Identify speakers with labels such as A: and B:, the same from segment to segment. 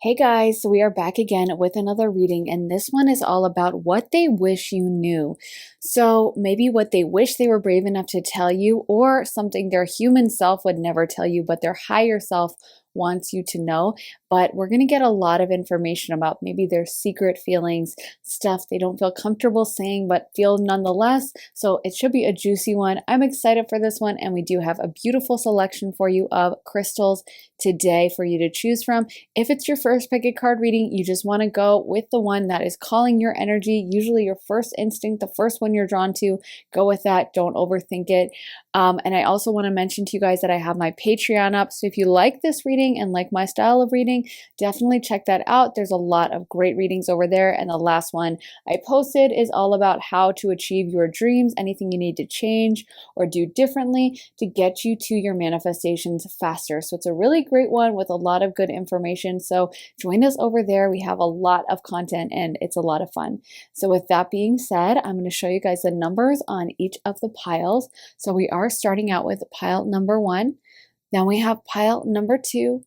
A: Hey guys, so we are back again with another reading, and this one is all about what they wish you knew. So maybe what they wish they were brave enough to tell you, or something their human self would never tell you, but their higher self wants you to know. But we're going to get a lot of information about maybe their secret feelings, stuff they don't feel comfortable saying, but feel nonetheless. So it should be a juicy one. I'm excited for this one, and we do have a beautiful selection for you of crystals today for you to choose from. If it's your first pick a card reading, you just want to go with the one that is calling your energy, usually your first instinct, the first one you're drawn to. Go with that. Don't overthink it. And I also want to mention to you guys that I have my Patreon up. So if you like this reading and like my style of reading, definitely check that out. There's a lot of great readings over there. And the last one I posted is all about how to achieve your dreams, anything you need to change or do differently to get you to your manifestations faster. So it's a really great one with a lot of good information. So join us over there. We have a lot of content and it's a lot of fun. So with that being said, I'm going to show you guys the numbers on each of the piles. So we are starting out with pile number 1. Then we have pile number 2,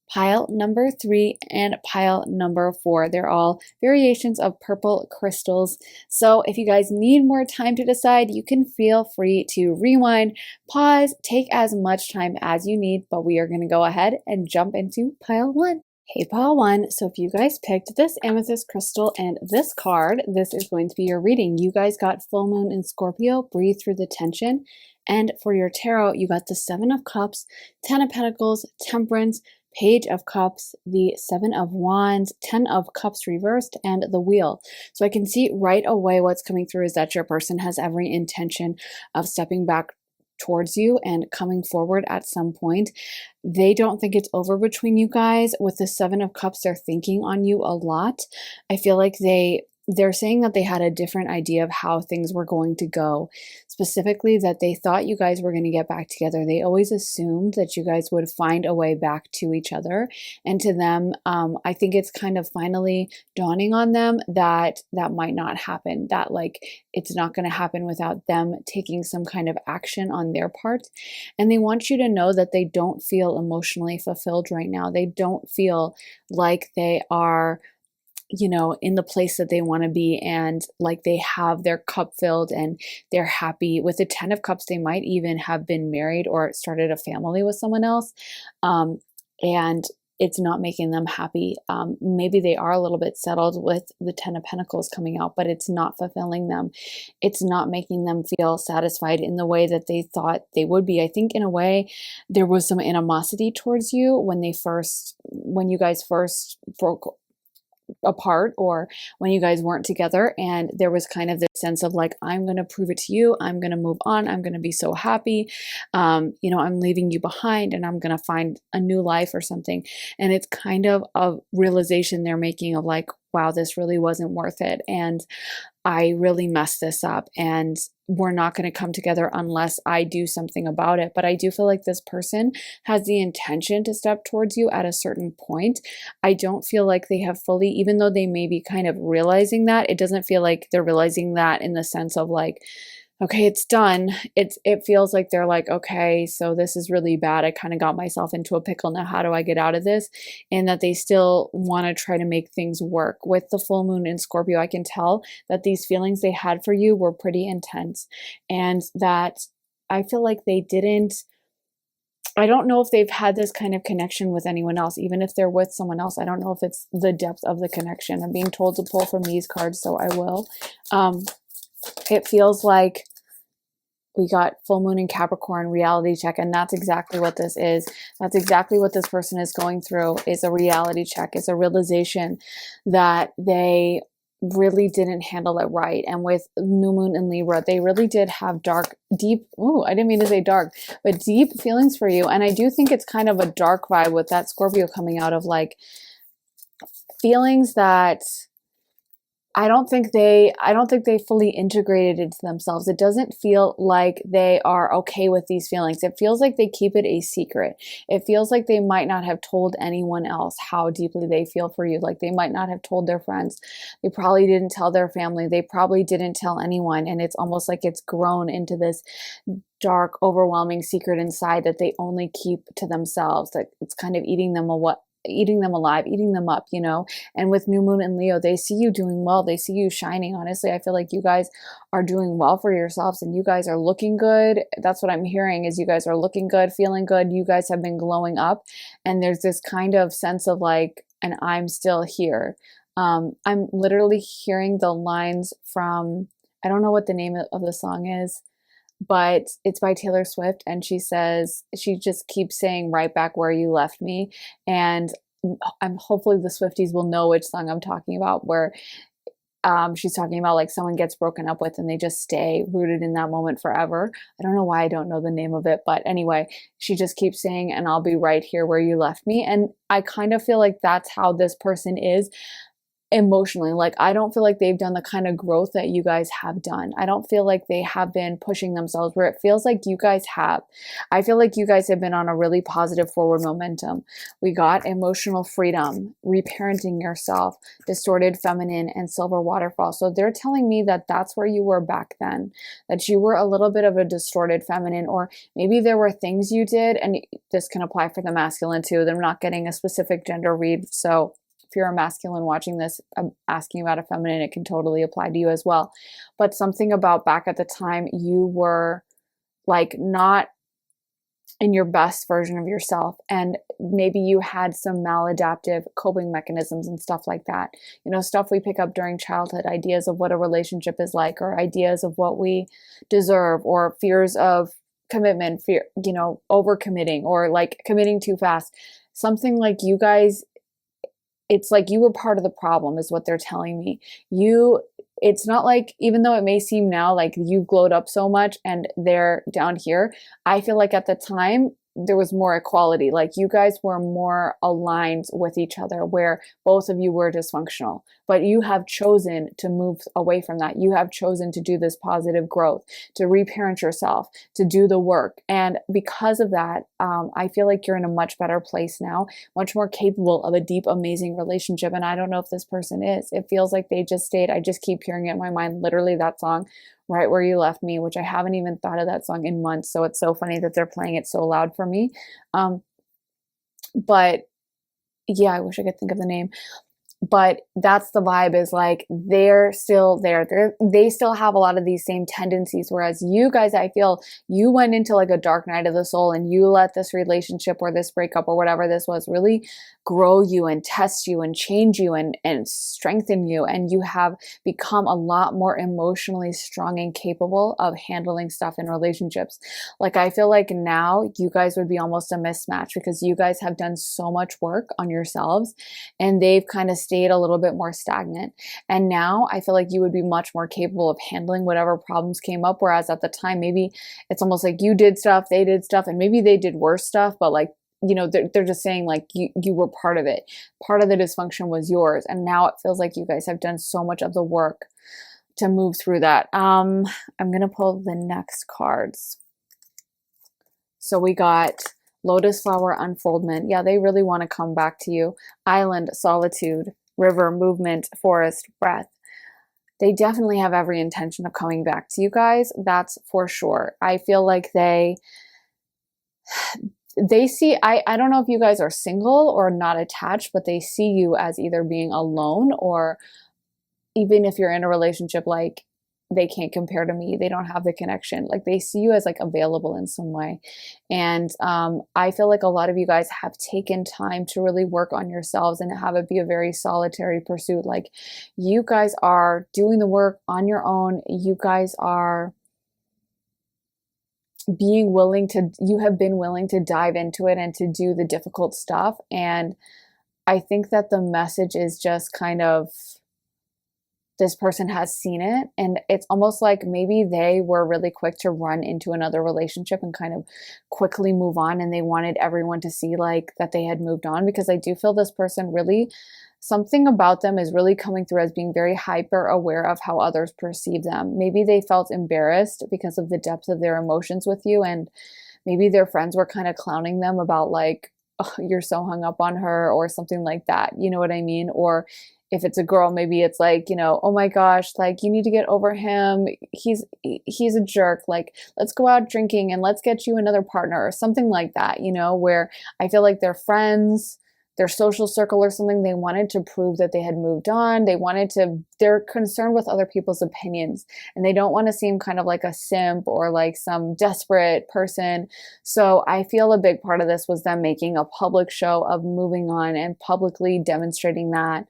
A: pile number 3, and pile number 4. They're all variations of purple crystals. So if you guys need more time to decide, you can feel free to rewind, pause, take as much time as you need, but we are going to go ahead and jump into pile 1. Hey, pile 1. So if you guys picked this amethyst crystal and this card, this is going to be your reading. You guys got full moon in Scorpio, breathe through the tension. And for your tarot, you got the 7 of Cups, 10 of Pentacles, Temperance, Page of Cups, the 7 of Wands, 10 of Cups reversed, and the Wheel. So I can see right away what's coming through is that your person has every intention of stepping back towards you and coming forward at some point. They don't think it's over between you guys. With the 7 of Cups, they're thinking on you a lot. I feel like they're saying that they had a different idea of how things were going to go, specifically that they thought you guys were going to get back together. They always assumed that you guys would find a way back to each other. And to them, I think it's kind of finally dawning on them that that might not happen, that like it's not going to happen without them taking some kind of action on their part. And they want you to know that they don't feel emotionally fulfilled right now. They don't feel like they are in the place that they want to be and like they have their cup filled and they're happy. With the 10 of Cups, they might even have been married or started a family with someone else. And it's not making them happy. Maybe they are a little bit settled with the 10 of Pentacles coming out, but it's not fulfilling them. It's not making them feel satisfied in the way that they thought they would be. I think in a way there was some animosity towards you when you guys first broke apart or when you guys weren't together, and there was kind of this sense of like, I'm going to prove it to you, I'm going to move on, I'm going to be so happy, I'm leaving you behind and I'm going to find a new life or something. And it's kind of a realization they're making of like, wow, this really wasn't worth it, and I really messed this up, and we're not going to come together unless I do something about it. But I do feel like this person has the intention to step towards you at a certain point. I don't feel like they have fully, even though they may be kind of realizing that, it doesn't feel like they're realizing that in the sense of like, okay, it's done. It feels like they're like, okay, so this is really bad. I kind of got myself into a pickle. Now, how do I get out of this? And that they still want to try to make things work. With the full moon in Scorpio, I can tell that these feelings they had for you were pretty intense, and that I feel like they didn't. I don't know if they've had this kind of connection with anyone else, even if they're with someone else. I don't know if it's the depth of the connection. I'm being told to pull from these cards, so I will. It feels like we got full moon in Capricorn, reality check, and that's exactly what this is. That's exactly what this person is going through, is a reality check. It's a realization that they really didn't handle it right. And with new moon in Libra, they really did have deep, I didn't mean to say dark, but deep feelings for you. And I do think it's kind of a dark vibe with that Scorpio coming out of like feelings that I don't think they fully integrated into themselves. It doesn't feel like they are okay with these feelings. It feels like they keep it a secret. It feels like they might not have told anyone else how deeply they feel for you. Like they might not have told their friends. They probably didn't tell their family. They probably didn't tell anyone. And it's almost like it's grown into this dark, overwhelming secret inside that they only keep to themselves. That it's kind of eating them eating them alive, eating them up, you know. And with new moon and Leo, they see you doing well, they see you shining. Honestly, I feel like you guys are doing well for yourselves, and you guys are looking good. That's what I'm hearing, is you guys are looking good, feeling good. You guys have been glowing up, and there's this kind of sense of like, and I'm still here. I'm literally hearing the lines from, I don't know what the name of the song is, but it's by Taylor Swift, and she says, she just keeps saying right back where you left me. And I'm hopefully the Swifties will know which song I'm talking about, where she's talking about like someone gets broken up with and they just stay rooted in that moment forever. I don't know why I don't know the name of it, but anyway, she just keeps saying, and I'll be right here where you left me. And I kind of feel like that's how this person is emotionally. Like, I don't feel like they've done the kind of growth that you guys have done. I don't feel like they have been pushing themselves where it feels like you guys have. I feel like you guys have been on a really positive forward momentum. We got emotional freedom, reparenting yourself, distorted feminine, and silver waterfall. So they're telling me that that's where you were back then, that you were a little bit of a distorted feminine, or maybe there were things you did, and this can apply for the masculine too. They're not getting a specific gender read, so if you're a masculine watching this, I'm asking about a feminine, it can totally apply to you as well. But something about back at the time, you were like not in your best version of yourself, and maybe you had some maladaptive coping mechanisms and stuff like that. You know, stuff we pick up during childhood, ideas of what a relationship is like, or ideas of what we deserve, or fears of commitment, fear, you know, overcommitting, or like committing too fast. Something like you guys, it's like you were part of the problem is what they're telling me. It's not like, even though it may seem now like you've glowed up so much and they're down here, I feel like at the time there was more equality. Like you guys were more aligned with each other, where both of you were dysfunctional, but you have chosen to move away from that. You have chosen to do this positive growth, to reparent yourself, to do the work. And because of that, I feel like you're in a much better place now, much more capable of a deep, amazing relationship. And I don't know if this person is. It feels like they just stayed. I just keep hearing it in my mind, literally that song, Right Where You Left Me, which I haven't even thought of that song in months. So it's so funny that they're playing it so loud for me. But yeah, I wish I could think of the name. But that's the vibe, is like they're still there. They still have a lot of these same tendencies. Whereas you guys, I feel you went into like a dark night of the soul, and you let this relationship or this breakup or whatever this was really grow you and test you and change you and strengthen you. And you have become a lot more emotionally strong and capable of handling stuff in relationships. Like, I feel like now you guys would be almost a mismatch, because you guys have done so much work on yourselves and they've kind of stayed a little bit more stagnant. And now I feel like you would be much more capable of handling whatever problems came up. Whereas at the time, maybe it's almost like you did stuff, they did stuff, and maybe they did worse stuff, but like, you know, they're just saying like you were part of it. Part of the dysfunction was yours. And now it feels like you guys have done so much of the work to move through that. I'm going to pull the next cards. So we got Lotus Flower Unfoldment. Yeah, they really want to come back to you. Island, Solitude, River, Movement, Forest, Breath. They definitely have every intention of coming back to you guys. That's for sure. I feel like they see, I don't know if you guys are single or not attached, but they see you as either being alone, or even if you're in a relationship, like they can't compare to me, they don't have the connection, like they see you as like available in some way. And I feel like a lot of you guys have taken time to really work on yourselves and have it be a very solitary pursuit. Like you guys are doing the work on your own. You guys are you have been willing to dive into it and to do the difficult stuff. And I think that the message is just kind of, this person has seen it, and it's almost like maybe they were really quick to run into another relationship and kind of quickly move on, and they wanted everyone to see like that they had moved on. Because I do feel this person really, something about them is really coming through as being very hyper aware of how others perceive them. Maybe they felt embarrassed because of the depth of their emotions with you, and maybe their friends were kind of clowning them about like, oh, you're so hung up on her, or something like that. You know what I mean? Or if it's a girl, maybe it's like, you know, oh my gosh, like you need to get over him. He's a jerk. Like, let's go out drinking and let's get you another partner, or something like that, you know, where I feel like their friends, their social circle or something. They wanted to prove that they had moved on. They're concerned with other people's opinions, and they don't want to seem kind of like a simp or like some desperate person. So I feel a big part of this was them making a public show of moving on and publicly demonstrating that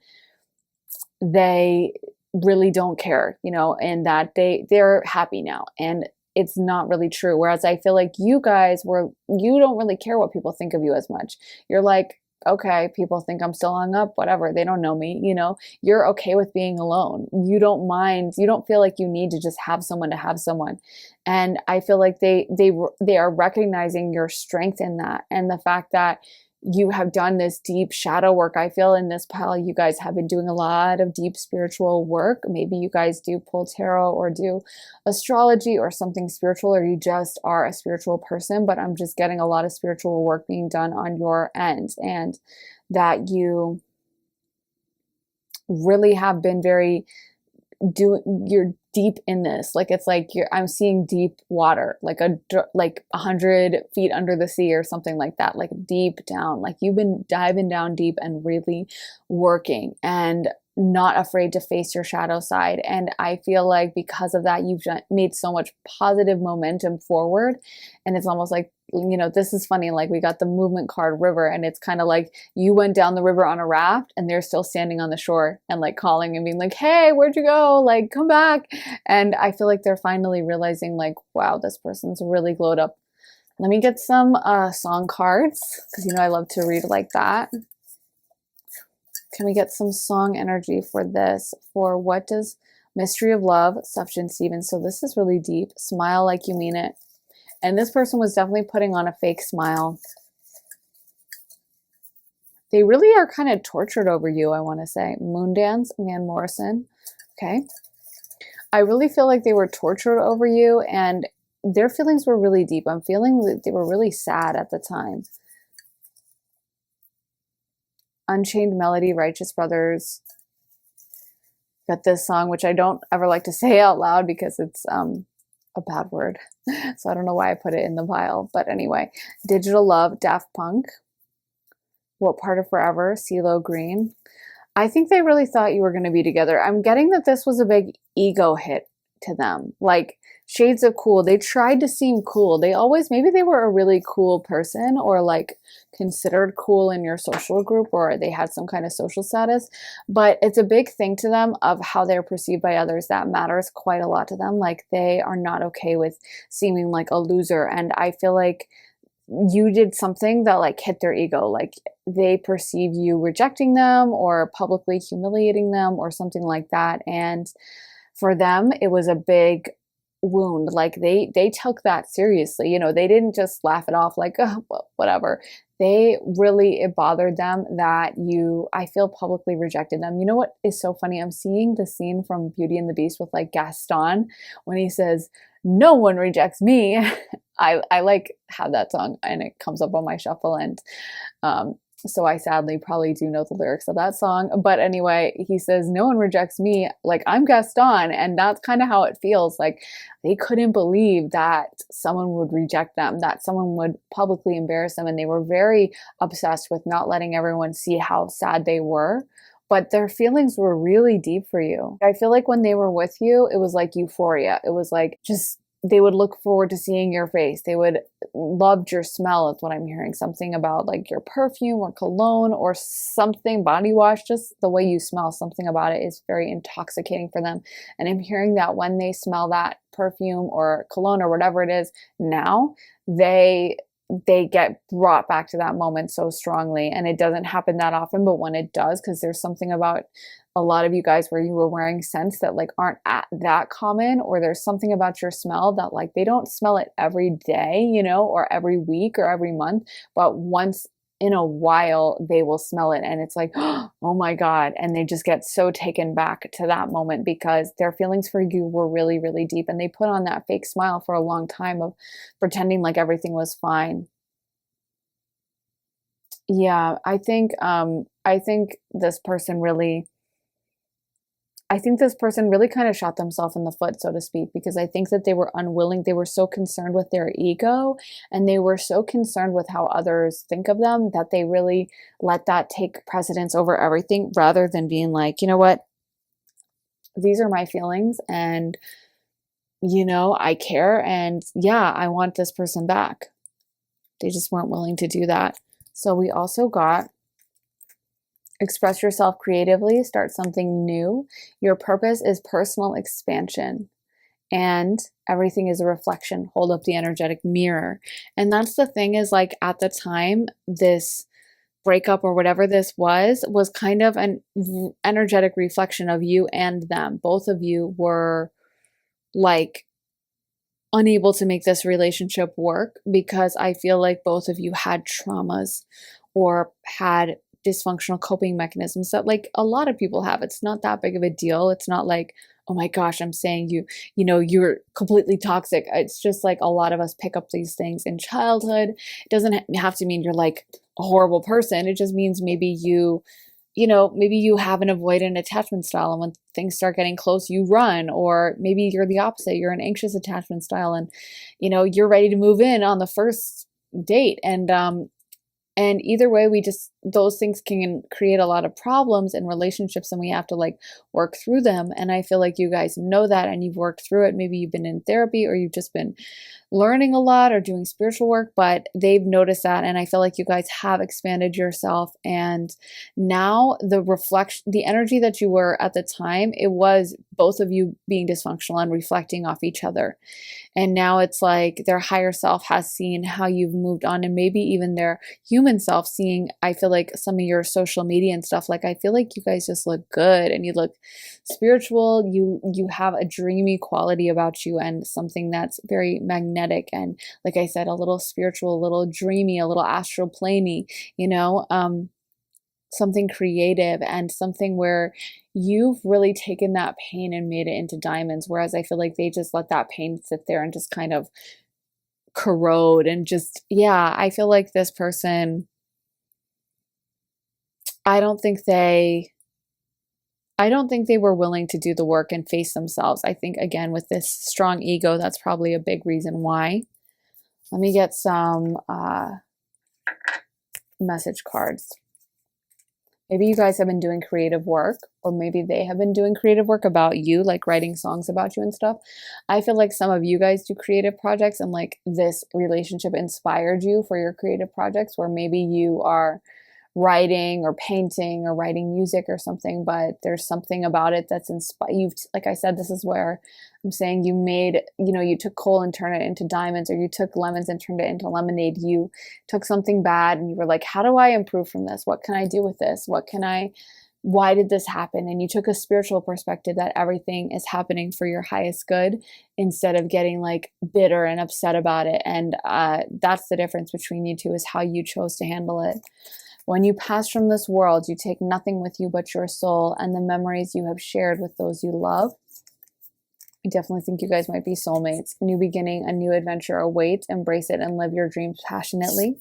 A: they really don't care, and that they're happy now. And it's not really true. Whereas I feel like you don't really care what people think of you as much. You're like, okay, people think I'm still hung up, whatever. They don't know me, You're okay with being alone. You don't mind. You don't feel like you need to just have someone to have someone. And I feel like they are recognizing your strength in that, and the fact that you have done this deep shadow work. I feel in this pile, you guys have been doing a lot of deep spiritual work. Maybe you guys do pull tarot or do astrology or something spiritual, or you just are a spiritual person, but I'm just getting a lot of spiritual work being done on your end, and that you really have been you're deep in this. Like, it's like I'm seeing deep water, like 100 feet under the sea or something like that, like deep down. Like you've been diving down deep and really working and not afraid to face your shadow side. And I feel like because of that, you've made so much positive momentum forward. And it's almost like, this is funny. Like, we got the movement card, river, and it's kind of like you went down the river on a raft and they're still standing on the shore and like calling and being like, hey, where'd you go? Like, come back. And I feel like they're finally realizing, like, wow, this person's really glowed up. Let me get some song cards, because I love to read like that. Can we get some song energy for this? For what does mystery of love, Substance Stevens. So this is really deep. Smile like you mean it. And this person was definitely putting on a fake smile. They really are kind of tortured over you, I want to say. Moondance, Van Morrison. Okay. I really feel like they were tortured over you, and their feelings were really deep. I'm feeling that they were really sad at the time. Unchained Melody, Righteous Brothers. Got this song, which I don't ever like to say out loud because it's a bad word. So I don't know why I put it in the pile. But anyway, Digital Love, Daft Punk. What Part of Forever, CeeLo Green. I think they really thought you were going to be together. I'm getting that this was a big ego hit to them. Like, shades of cool. They tried to seem cool. Maybe they were a really cool person, or like considered cool in your social group, or they had some kind of social status. But it's a big thing to them of how they're perceived by others. That matters quite a lot to them. Like, they are not okay with seeming like a loser. And I feel like you did something that like hit their ego. Like, they perceive you rejecting them or publicly humiliating them or something like that. And for them, it was a big wound. Like, they took that seriously. They didn't just laugh it off like, oh, well, whatever. It bothered them that I feel publicly rejected them. You know what is so funny? I'm seeing the scene from Beauty and the Beast with like Gaston when he says, no one rejects me. I like have that song and it comes up on my shuffle, and so I sadly probably do know the lyrics of that song. But anyway, he says, no one rejects me. Like, I'm Gaston. And that's kind of how it feels. Like, they couldn't believe that someone would reject them, that someone would publicly embarrass them. And they were very obsessed with not letting everyone see how sad they were. But their feelings were really deep for you. I feel like when they were with you, it was like euphoria. It was like just, they would look forward to seeing your face. They would loved your smell. Is what I'm hearing. Something about like your perfume or cologne or something, body wash, just the way you smell, something about it is very intoxicating for them. And I'm hearing that when they smell that perfume or cologne or whatever it is now, they get brought back to that moment so strongly. And it doesn't happen that often, but when it does, because there's something about a lot of you guys where you were wearing scents that like aren't that common, or there's something about your smell that like they don't smell it every day, or every week or every month, but once in a while they will smell it and it's like, oh my God. And they just get so taken back to that moment because their feelings for you were really, really deep. And they put on that fake smile for a long time of pretending like everything was fine. Yeah, I think this person really, I think this person really kind of shot themselves in the foot, so to speak, because I think that they were unwilling. They were so concerned with their ego and they were so concerned with how others think of them that they really let that take precedence over everything rather than being like, you know what, these are my feelings and, I care and yeah, I want this person back. They just weren't willing to do that. So we also got express yourself creatively, start something new. Your purpose is personal expansion, and everything is a reflection. Hold up the energetic mirror. And that's the thing is like at the time, this breakup or whatever this was kind of an energetic reflection of you and them. Both of you were like unable to make this relationship work because I feel like both of you had traumas or had dysfunctional coping mechanisms that like a lot of people have. It's not that big of a deal. It's not like, oh my gosh, I'm saying you're completely toxic. It's just like a lot of us pick up these things in childhood. It doesn't have to mean you're like a horrible person. It just means maybe maybe you have an avoidant attachment style and when things start getting close, you run, or maybe you're the opposite. You're an anxious attachment style and, you're ready to move in on the first date. And either way, those things can create a lot of problems in relationships and we have to like work through them. And I feel like you guys know that and you've worked through it. Maybe you've been in therapy or you've just been learning a lot or doing spiritual work, but they've noticed that. And I feel like you guys have expanded yourself. And now the reflection, the energy that you were at the time, it was both of you being dysfunctional and reflecting off each other. And now it's like their higher self has seen how you've moved on and maybe even their human self seeing, I feel like some of your social media and stuff, like I feel like you guys just look good and you look spiritual. You have a dreamy quality about you and something that's very magnetic and like I said, a little spiritual, a little dreamy, a little astral planey, something creative and something where you've really taken that pain and made it into diamonds. Whereas I feel like they just let that pain sit there and just kind of corrode and just, yeah, I feel like this person, I don't think they were willing to do the work and face themselves. I think again, with this strong ego, that's probably a big reason why. Let me get some message cards. Maybe you guys have been doing creative work, or maybe they have been doing creative work about you, like writing songs about you and stuff. I feel like some of you guys do creative projects and like this relationship inspired you for your creative projects, where maybe you are writing or painting or writing music or something, but there's something about it that's inspired you. Like I said, this is where I'm saying you made, you took coal and turned it into diamonds, or you took lemons and turned it into lemonade. You took something bad and you were like, how do I improve from this? What can I do with this? Why did this happen? And you took a spiritual perspective that everything is happening for your highest good instead of getting like bitter and upset about it. And that's the difference between you two, is how you chose to handle it. When you pass from this world, you take nothing with you but your soul and the memories you have shared with those you love. I definitely think you guys might be soulmates. A new beginning, a new adventure awaits. Embrace it and live your dreams passionately.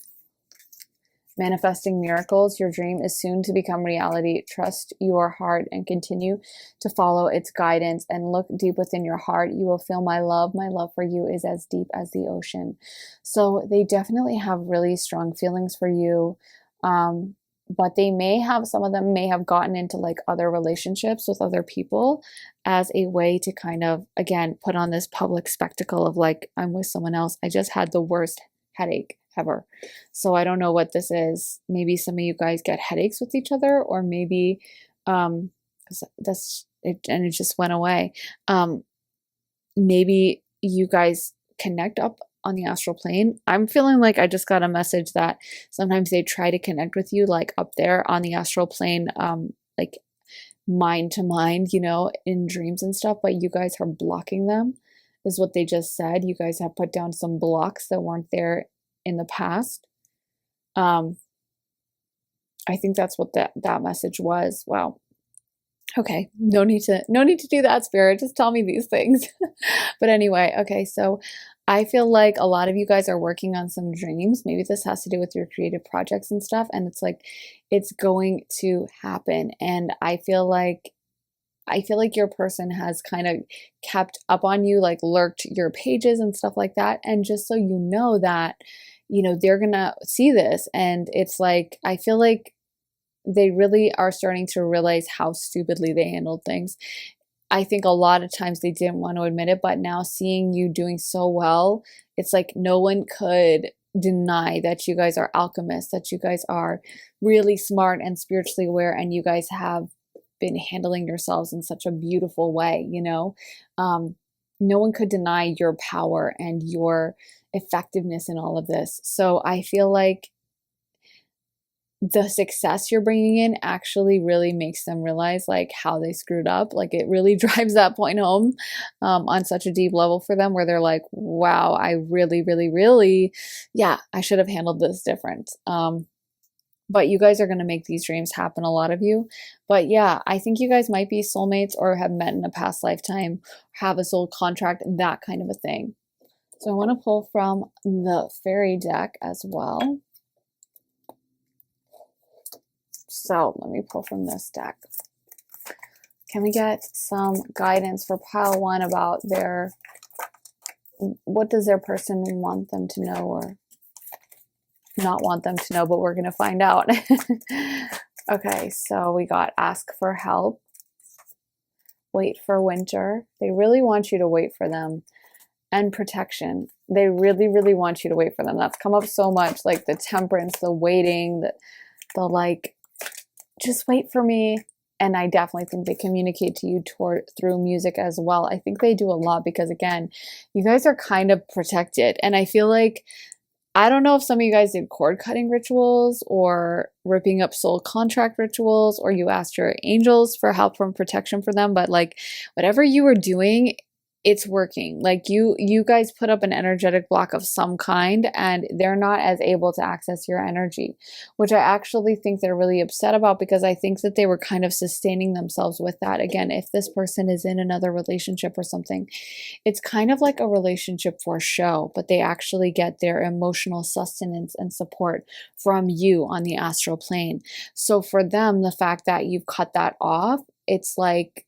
A: Manifesting miracles. Your dream is soon to become reality. Trust your heart and continue to follow its guidance and look deep within your heart. You will feel my love. My love for you is as deep as the ocean. So they definitely have really strong feelings for you. But some of them may have gotten into like other relationships with other people as a way to kind of, again, put on this public spectacle of like, I'm with someone else. I just had the worst headache ever. So I don't know what this is. Maybe some of you guys get headaches with each other, or maybe, it just went away. Maybe you guys connect up on the astral plane. I'm feeling like I just got a message that sometimes they try to connect with you like up there on the astral plane, like mind to mind, in dreams and stuff, but you guys are blocking them, is what they just said. You guys have put down some blocks that weren't there in the past. I think that's what that message was. Wow. Okay, no need to do that, Spirit. Just tell me these things. But anyway, okay, so I feel like a lot of you guys are working on some dreams. Maybe this has to do with your creative projects and stuff, and it's like it's going to happen. And I feel like I feel like your person has kind of kept up on you, like lurked your pages and stuff like that. And just so you know that, they're gonna see this. And it's like, I feel like they really are starting to realize how stupidly they handled things. I think a lot of times they didn't want to admit it, but now seeing you doing so well, it's like no one could deny that you guys are alchemists, that you guys are really smart and spiritually aware, and you guys have been handling yourselves in such a beautiful way, no one could deny your power and your effectiveness in all of this. So I feel like the success you're bringing in actually really makes them realize like how they screwed up. Like it really drives that point home on such a deep level for them, where they're like, wow, I really, really, really, yeah, I should have handled this different. But you guys are going to make these dreams happen, a lot of you. But yeah, I think you guys might be soulmates or have met in a past lifetime, have a soul contract, that kind of a thing. So I want to pull from the fairy deck as well. So let me pull from this deck. Can we get some guidance for pile one about what does their person want them to know or not want them to know, but we're going to find out. Okay, so we got ask for help, wait for winter. They really want you to wait for them, and protection. They really, really want you to wait for them. That's come up so much, like the temperance, the waiting, the like, just wait for me. And I definitely think they communicate to you through music as well. I think they do a lot because, again, you guys are kind of protected. And I feel like, I don't know if some of you guys did cord cutting rituals or ripping up soul contract rituals, or you asked your angels for help from protection for them, but like whatever you were doing, it's working. Like you guys put up an energetic block of some kind, and they're not as able to access your energy, which I actually think they're really upset about, because I think that they were kind of sustaining themselves with that. Again, if this person is in another relationship or something, it's kind of like a relationship for show, but they actually get their emotional sustenance and support from you on the astral plane. So for them, the fact that you've cut that off, it's like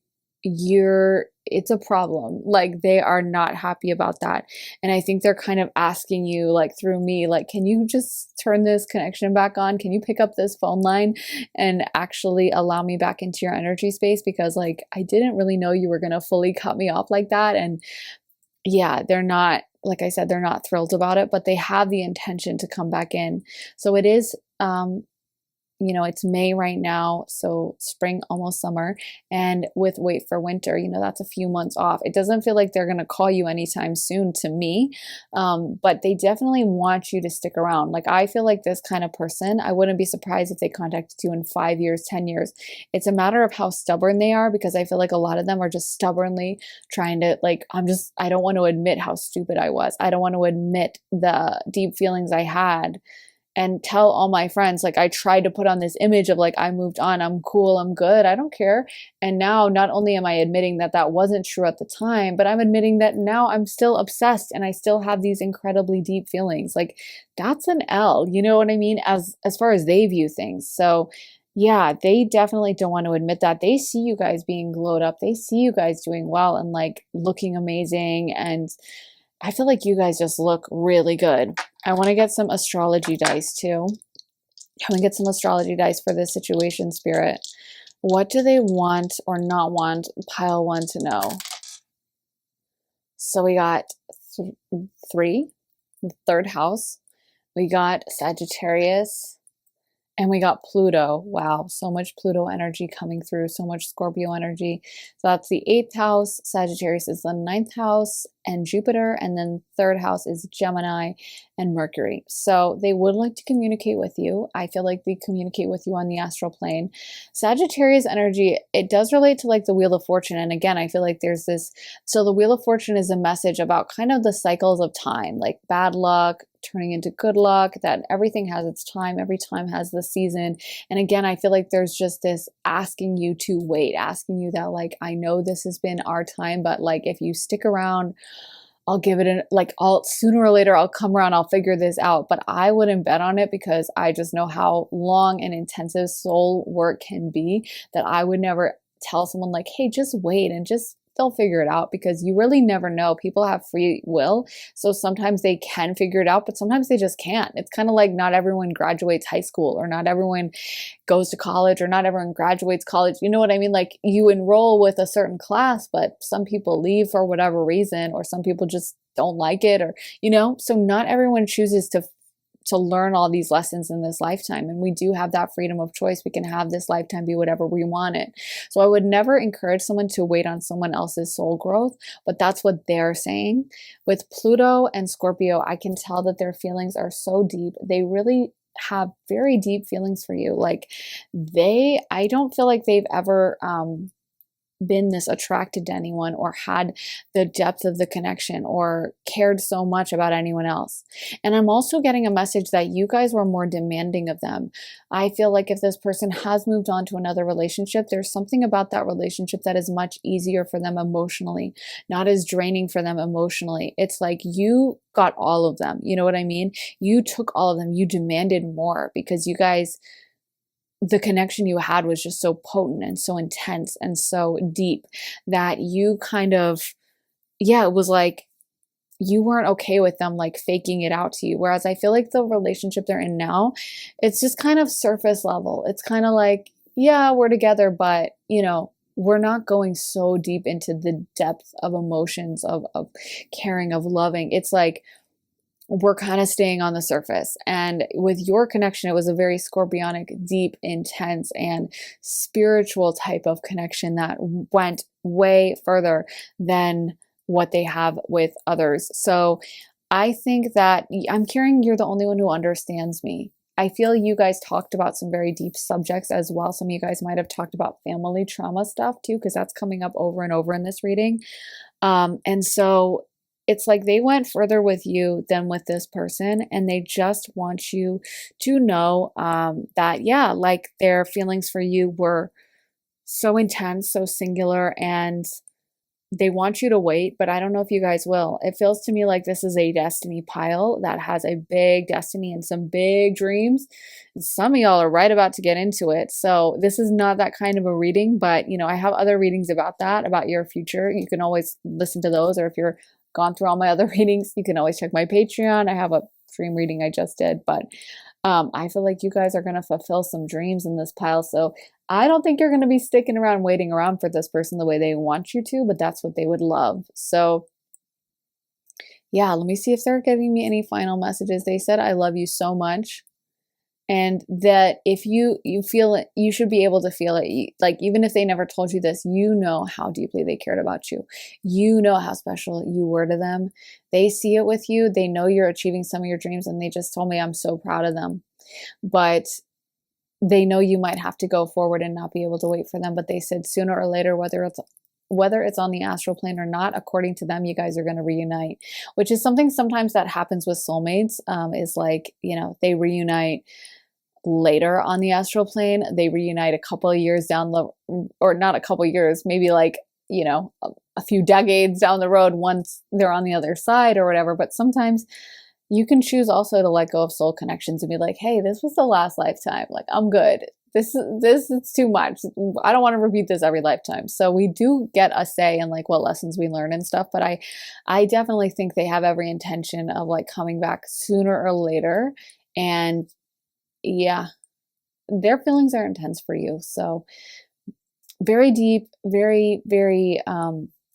A: it's a problem. Like they are not happy about that. And I think they're kind of asking you, like through me, like, can you just turn this connection back on? Can you pick up this phone line and actually allow me back into your energy space? Because like, I didn't really know you were going to fully cut me off like that. And yeah, they're not, like I said, they're not thrilled about it, but they have the intention to come back in. So it is, it's May right now, so spring, almost summer, and with wait for winter, that's a few months off. It doesn't feel like they're going to call you anytime soon to me, but they definitely want you to stick around. Like I feel like this kind of person, I wouldn't be surprised if they contacted you in 5 years, 10 years. It's a matter of how stubborn they are, because I feel like a lot of them are just stubbornly trying to, like, I don't want to admit how stupid I was. I don't want to admit the deep feelings I had and tell all my friends, like I tried to put on this image of like, I moved on, I'm cool, I'm good, I don't care. And now not only am I admitting that that wasn't true at the time, but I'm admitting that now I'm still obsessed and I still have these incredibly deep feelings. Like that's an L, you know what I mean? As far as they view things. So yeah, they definitely don't want to admit that. They see you guys being glowed up. They see you guys doing well and like looking amazing. And I feel like you guys just look really good. I want to get some astrology dice too. Can we get some astrology dice for this situation, Spirit? What do they want or not want pile one to know? So we got 3, the third house. We got Sagittarius. And we got Pluto. Wow, so much Pluto energy coming through, so much Scorpio energy. So that's the 8th house. Sagittarius is the 9th house, and Jupiter. And then 3rd house is Gemini and Mercury. So they would like to communicate with you. I feel like they communicate with you on the astral plane. Sagittarius energy, it does relate to like the Wheel of Fortune. And again, I feel like there's this, so the Wheel of Fortune is a message about kind of the cycles of time, like bad luck, turning into good luck, that everything has its time, every time has the season. And again, I feel like there's just this asking you to wait, asking you that like, I know this has been our time, but like if you stick around, I'll give it I'll sooner or later I'll come around, I'll figure this out. But I wouldn't bet on it, because I just know how long and intensive soul work can be, that I would never tell someone like, hey, just wait and just they'll figure it out, because you really never know. People have free will. So sometimes they can figure it out, but sometimes they just can't. It's kind of like not everyone graduates high school, or not everyone goes to college, or not everyone graduates college. You know what I mean? Like, you enroll with a certain class, but some people leave for whatever reason, or some people just don't like it, or, so not everyone chooses to learn all these lessons in this lifetime. And we do have that freedom of choice. We can have this lifetime be whatever we want it. So I would never encourage someone to wait on someone else's soul growth, but that's what they're saying. With Pluto and Scorpio, I can tell that their feelings are so deep. They really have very deep feelings for you. Like, I don't feel like they've ever been this attracted to anyone, or had the depth of the connection, or cared so much about anyone else. And I'm also getting a message that you guys were more demanding of them. I feel like if this person has moved on to another relationship, there's something about that relationship that is much easier for them emotionally, not as draining for them emotionally. It's like you got all of them. You know what I mean? You took all of them. You demanded more, because you guys, the connection you had was just so potent and so intense and so deep that you kind of, it was like you weren't okay with them like faking it out to you. Whereas I feel like the relationship they're in now, it's just kind of surface level. It's kind of like, yeah, we're together, but we're not going so deep into the depth of emotions, of caring, of loving. It's like, we're kind of staying on the surface. And with your connection, it was a very scorpionic, deep, intense, and spiritual type of connection that went way further than what they have with others. So I think that I'm hearing you're the only one who understands me. I feel you guys talked about some very deep subjects as well. Some of you guys might have talked about family trauma stuff too, because that's coming up over and over in this reading. And so it's like they went further with you than with this person, and they just want you to know that, like, their feelings for you were so intense, so singular, and they want you to wait, but I don't know if you guys will. It feels to me like this is a destiny pile that has a big destiny and some big dreams. And some of y'all are right about to get into it. So this is not that kind of a reading, but I have other readings about that, about your future. You can always listen to those, or if you're gone through all my other readings, you can always check my Patreon. I have a dream reading I just did, but I feel like you guys are going to fulfill some dreams in this pile. So I don't think you're going to be sticking around, waiting around for this person the way they want you to, but that's what they would love. So let me see if they're giving me any final messages. They said, I love you so much. And that if you feel it, you should be able to feel it. Like, even if they never told you this, you know how deeply they cared about you. You know how special you were to them. They see it with you. They know you're achieving some of your dreams, and they just told me I'm so proud of them. But they know you might have to go forward and not be able to wait for them. But they said sooner or later, whether it's on the astral plane or not, according to them, you guys are going to reunite, which is something sometimes that happens with soulmates, is like, they reunite later on the astral plane. They reunite a couple of years or not a couple of years, maybe like, a few decades down the road once they're on the other side or whatever. But sometimes you can choose also to let go of soul connections and be like, hey, this was the last lifetime. Like, I'm good. This is too much. I don't want to repeat this every lifetime. So we do get a say in like what lessons we learn and stuff. But I definitely think they have every intention of like coming back sooner or later. And their feelings are intense for you. So very deep, very, very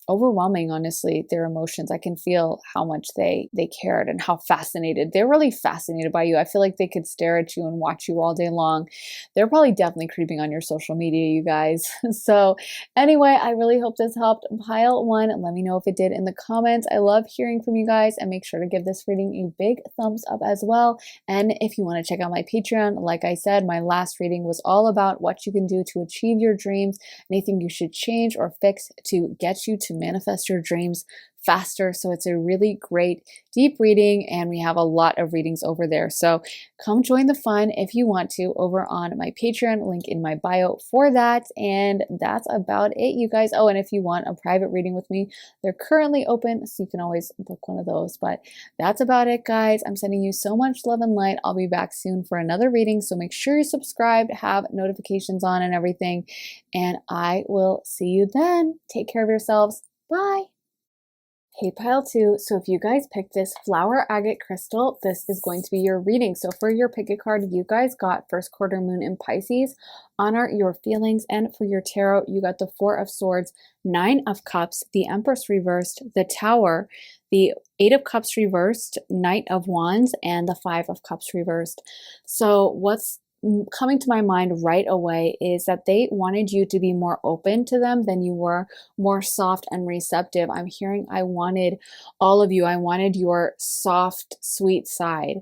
A: overwhelming, honestly, their emotions. I can feel how much they cared and how fascinated. They're really fascinated by you. I feel like they could stare at you and watch you all day long. They're probably definitely creeping on your social media, you guys. So anyway, I really hope this helped. Pile 1, let me know if it did in the comments. I love hearing from you guys, and make sure to give this reading a big thumbs up as well. And if you want to check out my Patreon, like I said, my last reading was all about what you can do to achieve your dreams, anything you should change or fix to get you to manifest your dreams faster. So it's a really great deep reading, and we have a lot of readings over there. So come join the fun if you want to over on my Patreon, link in my bio for that. And that's about it, you guys. Oh, and if you want a private reading with me, they're currently open, so you can always book one of those. But that's about it, guys. I'm sending you so much love and light. I'll be back soon for another reading, so make sure you're subscribed, have notifications on and everything, and I will see you then. Take care of yourselves. Bye. Hey, pile two. So if you guys picked this flower agate crystal, this is going to be your reading. So for your pick a card, you guys got first quarter moon in Pisces, honor your feelings. And for your tarot, you got the Four of Swords, Nine of Cups, the Empress reversed, the Tower, the Eight of Cups reversed, Knight of Wands, and the Five of Cups reversed. So what's coming to my mind right away is that they wanted you to be more open to them than you were, more soft and receptive. I'm hearing I wanted all of you. I wanted your soft, sweet side.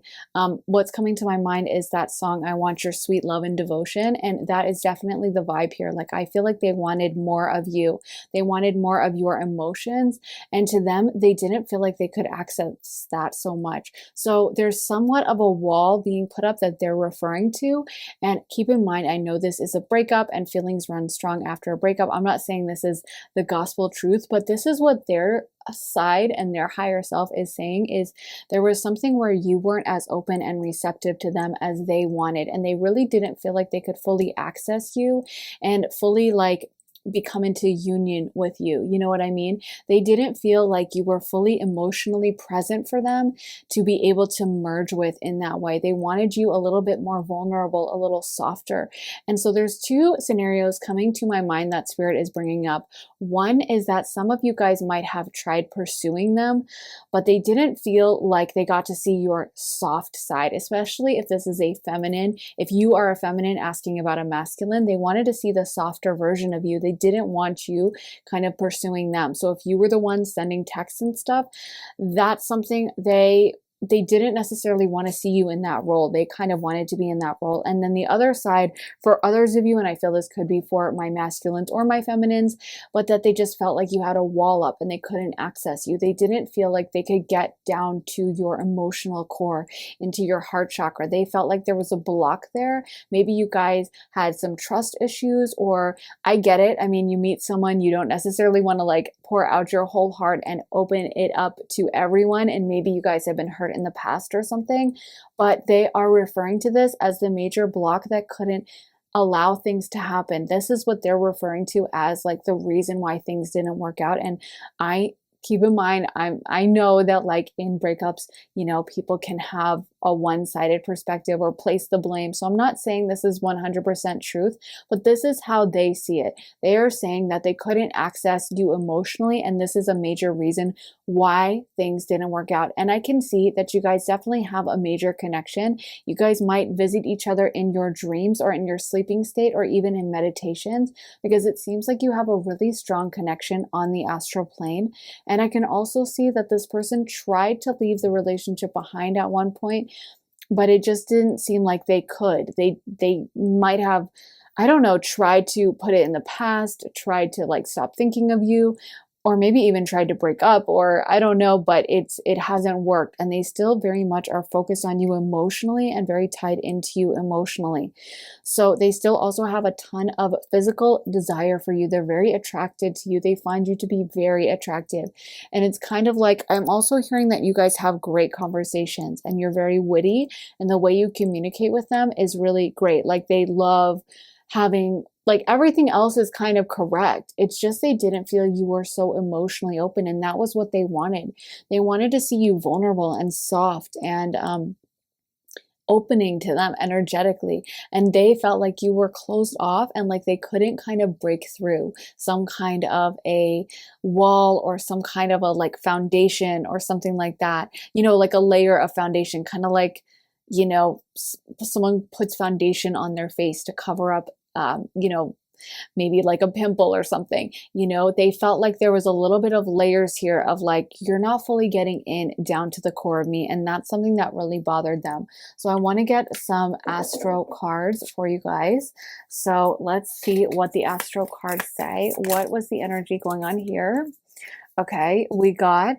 A: What's coming to my mind is that song, I Want Your Sweet Love and Devotion. And that is definitely the vibe here. Like, I feel like they wanted more of you. They wanted more of your emotions. And to them, they didn't feel like they could access that so much. So there's somewhat of a wall being put up that they're referring to. And keep in mind, I know this is a breakup and feelings run strong after a breakup. I'm not saying this is the gospel truth, but this is what their side and their higher self is saying, is there was something where you weren't as open and receptive to them as they wanted. And they really didn't feel like they could fully access you and fully like become into union with you. You know what I mean? They didn't feel like you were fully emotionally present for them to be able to merge with in that way. They wanted you a little bit more vulnerable, a little softer. And so there's two scenarios coming to my mind that Spirit is bringing up. One is that some of you guys might have tried pursuing them, but they didn't feel like they got to see your soft side, especially if this is a feminine. If you are a feminine asking about a masculine, they wanted to see the softer version of you. They didn't want you kind of pursuing them. So if you were the one sending texts and stuff, that's something they didn't necessarily want to see you in that role. They kind of wanted to be in that role. And then the other side, for others of you, and I feel this could be for my masculines or my feminines, but that they just felt like you had a wall up and they couldn't access you. They didn't feel like they could get down to your emotional core, into your heart chakra. They felt like there was a block there. Maybe you guys had some trust issues, or I get it. I mean, you meet someone, you don't necessarily want to like pour out your whole heart and open it up to everyone. And maybe you guys have been hurt in the past or something, but they are referring to this as the major block that couldn't allow things to happen. This is what they're referring to as like the reason why things didn't work out. And keep in mind, I know that like in breakups, you know, people can have a one-sided perspective or place the blame. So I'm not saying this is 100% truth, but this is how they see it. They are saying that they couldn't access you emotionally, and this is a major reason why things didn't work out. And I can see that you guys definitely have a major connection. You guys might visit each other in your dreams or in your sleeping state or even in meditations, because it seems like you have a really strong connection on the astral plane. And I can also see that this person tried to leave the relationship behind at one point, but it just didn't seem like they could. They might have, I don't know, tried to put it in the past, tried to like stop thinking of you, or maybe even tried to break up, or I don't know, but it hasn't worked. And they still very much are focused on you emotionally and very tied into you emotionally. So they still also have a ton of physical desire for you. They're very attracted to you. They find you to be very attractive. And it's kind of like, I'm also hearing that you guys have great conversations and you're very witty, and the way you communicate with them is really great. Like they love having, like everything else is kind of correct. It's just they didn't feel you were so emotionally open, and that was what they wanted. They wanted to see you vulnerable and soft and opening to them energetically, and they felt like you were closed off and like they couldn't kind of break through some kind of a wall or some kind of a like foundation or something like that, you know, like a layer of foundation, kind of like, you know, someone puts foundation on their face to cover up, you know, maybe like a pimple or something. You know, they felt like there was a little bit of layers here of like, you're not fully getting in down to the core of me. And that's something that really bothered them. So I want to get some astro cards for you guys. So let's see what the astro cards say. What was the energy going on here? Okay, we got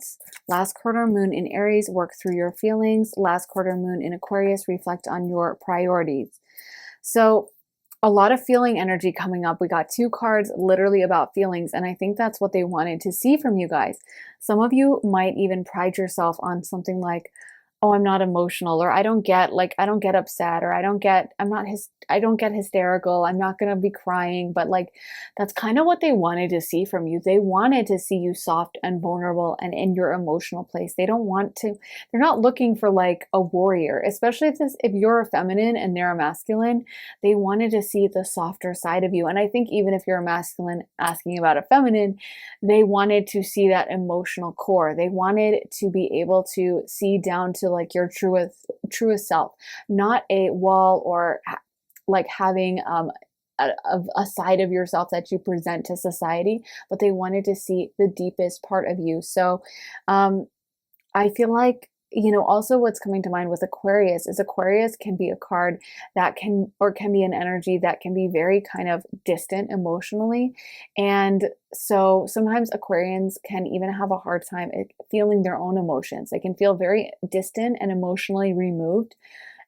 A: last quarter moon in Aries, work through your feelings. Last quarter moon in Aquarius, reflect on your priorities. So a lot of feeling energy coming up. We got two cards literally about feelings, and I think that's what they wanted to see from you guys. Some of you might even pride yourself on something like, oh, I'm not emotional, or I don't get upset, or I don't get hysterical. I'm not going to be crying, but like that's kind of what they wanted to see from you. They wanted to see you soft and vulnerable and in your emotional place. They're not looking for like a warrior, especially if you're a feminine and they're a masculine. They wanted to see the softer side of you. And I think even if you're a masculine asking about a feminine, they wanted to see that emotional core. They wanted to be able to see down to like your truest self, not a wall or like having a side of yourself that you present to society, but they wanted to see the deepest part of you. So I feel like, also what's coming to mind with Aquarius is Aquarius can be a card that can be an energy that can be very kind of distant emotionally. And so sometimes Aquarians can even have a hard time feeling their own emotions. They can feel very distant and emotionally removed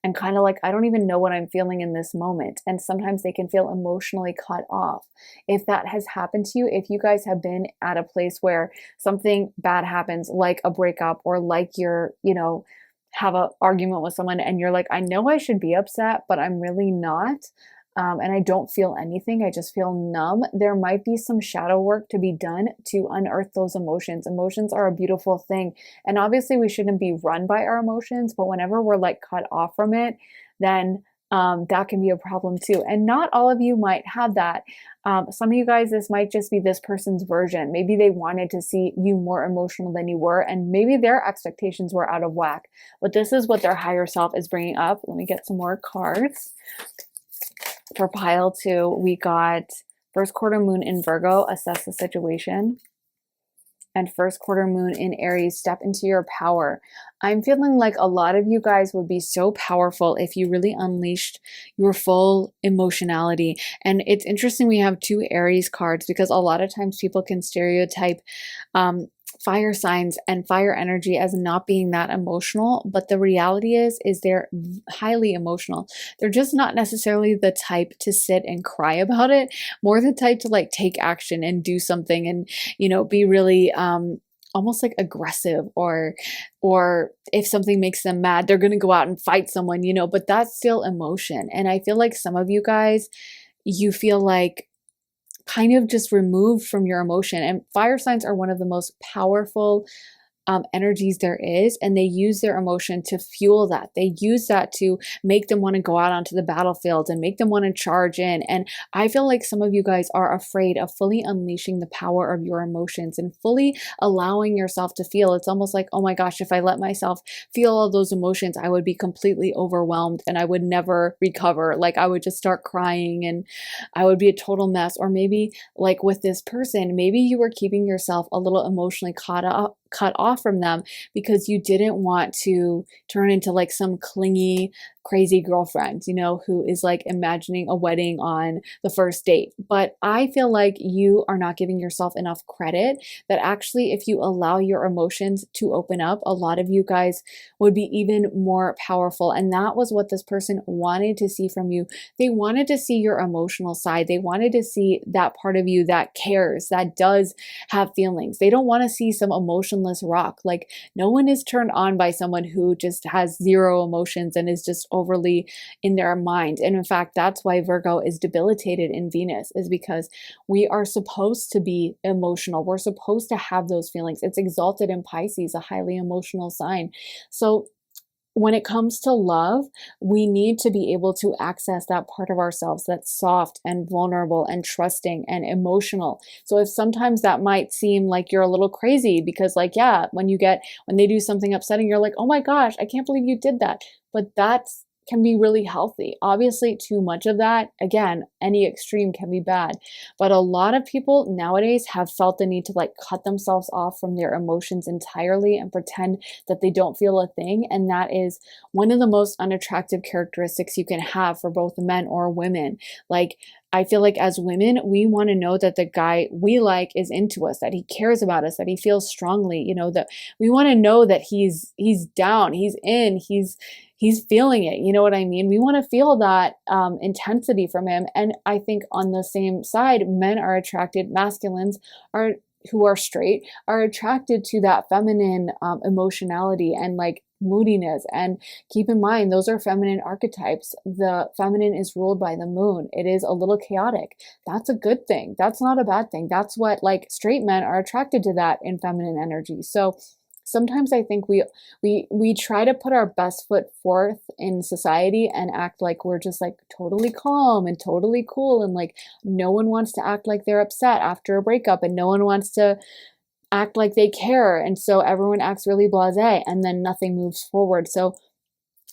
A: and kind of like, I don't even know what I'm feeling in this moment. And sometimes they can feel emotionally cut off. If that has happened to you, if you guys have been at a place where something bad happens, like a breakup, or like you're, have an argument with someone and you're like, I know I should be upset, but I'm really not. And I don't feel anything. I just feel numb. There might be some shadow work to be done to unearth those emotions. Emotions are a beautiful thing. And obviously, we shouldn't be run by our emotions, but whenever we're like cut off from it, then that can be a problem too. And not all of you might have that. Some of you guys, this might just be this person's version. Maybe they wanted to see you more emotional than you were, and maybe their expectations were out of whack. But this is what their higher self is bringing up. Let me get some more cards. For pile two, we got first quarter moon in Virgo, assess the situation. And first quarter moon in Aries, step into your power. I'm feeling like a lot of you guys would be so powerful if you really unleashed your full emotionality. And it's interesting we have two Aries cards because a lot of times people can stereotype fire signs and fire energy as not being that emotional, but the reality is they're highly emotional. They're just not necessarily the type to sit and cry about it, more the type to like take action and do something and be really almost like aggressive, or if something makes them mad, they're going to go out and fight someone, but that's still emotion. And I feel like some of you guys, you feel like kind of just removed from your emotion. And fire signs are one of the most powerful energies there is, and they use their emotion to fuel that. They use that to make them want to go out onto the battlefield and make them want to charge in. And I feel like some of you guys are afraid of fully unleashing the power of your emotions and fully allowing yourself to feel. It's almost like, oh my gosh, if I let myself feel all those emotions, I would be completely overwhelmed and I would never recover. Like I would just start crying and I would be a total mess. Or maybe like with this person, maybe you were keeping yourself a little emotionally cut off from them because you didn't want to turn into like some clingy, crazy girlfriend, who is like imagining a wedding on the first date. But I feel like you are not giving yourself enough credit that actually, if you allow your emotions to open up, a lot of you guys would be even more powerful. And that was what this person wanted to see from you. They wanted to see your emotional side. They wanted to see that part of you that cares, that does have feelings. They don't want to see some emotionless rock. Like no one is turned on by someone who just has zero emotions and is just overly in their mind. And in fact, that's why Virgo is debilitated in Venus, is because we are supposed to be emotional. We're supposed to have those feelings. It's exalted in Pisces, a highly emotional sign. So when it comes to love, we need to be able to access that part of ourselves that's soft and vulnerable and trusting and emotional. So if sometimes that might seem like you're a little crazy because like, yeah, when they do something upsetting, you're like, oh my gosh, I can't believe you did that. But that can be really healthy. Obviously, too much of that, again, any extreme can be bad. But a lot of people nowadays have felt the need to like cut themselves off from their emotions entirely and pretend that they don't feel a thing. And that is one of the most unattractive characteristics you can have for both men or women. Like, I feel like as women, we want to know that the guy we like is into us, that he cares about us, that he feels strongly, you know, that we want to know that he's down, he's in, he's feeling it. You know what I mean? We want to feel that intensity from him. And I think on the same side, men are attracted, masculines are who are straight are attracted to that feminine emotionality and like moodiness. And keep in mind, those are feminine archetypes. The feminine is ruled by the moon. It is a little chaotic. That's a good thing. That's not a bad thing. That's what, like, straight men are attracted to, that in feminine energy. So sometimes I think we try to put our best foot forth in society and act like we're just like totally calm and totally cool, and like no one wants to act like they're upset after a breakup, and no one wants to act like they care, and so everyone acts really blasé, and then nothing moves forward. So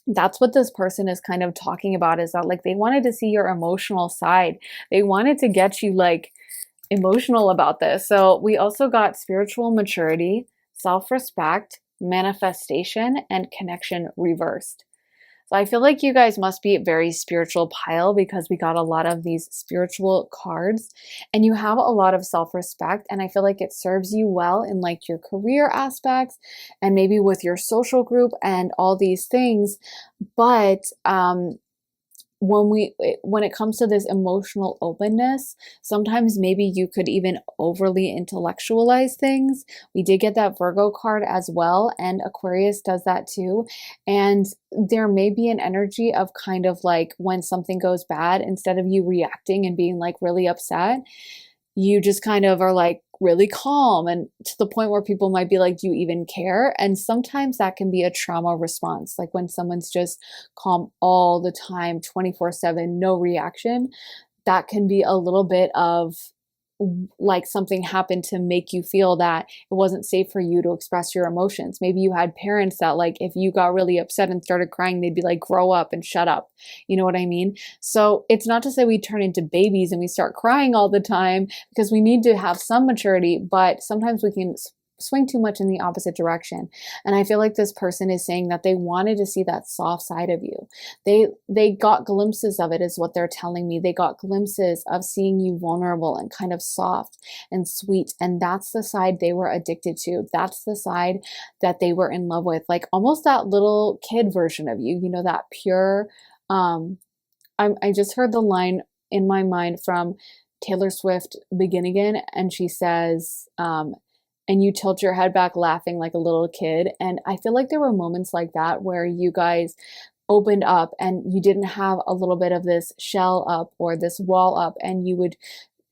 A: that's what this person is kind of talking about, is that like they wanted to see your emotional side. They wanted to get you like emotional about this. So we also got spiritual maturity, self-respect, manifestation, and connection reversed. So I feel like you guys must be a very spiritual pile, because we got a lot of these spiritual cards, and you have a lot of self-respect, and I feel like it serves you well in like your career aspects and maybe with your social group and all these things. But when it comes to this emotional openness, sometimes maybe you could even overly intellectualize things. We did get that Virgo card as well, and Aquarius does that too. And there may be an energy of kind of like when something goes bad, instead of you reacting and being like really upset, you just kind of are like really calm, and to the point where people might be like, do you even care? And sometimes that can be a trauma response, like when someone's just calm all the time, 24/7, no reaction. That can be a little bit of like something happened to make you feel that it wasn't safe for you to express your emotions. Maybe you had parents that like if you got really upset and started crying, they'd be like, grow up and shut up. You know what I mean? So it's not to say we turn into babies and we start crying all the time, because we need to have some maturity, but sometimes we can swing too much in the opposite direction. And I feel like this person is saying that they wanted to see that soft side of you. They got glimpses of it, is what they're telling me. They got glimpses of seeing you vulnerable and kind of soft and sweet. And that's the side they were addicted to. That's the side that they were in love with. Like almost that little kid version of you, you know, that pure, I just heard the line in my mind from Taylor Swift, Begin Again. And she says, and you tilt your head back laughing like a little kid. And I feel like there were moments like that where you guys opened up and you didn't have a little bit of this shell up or this wall up, and you would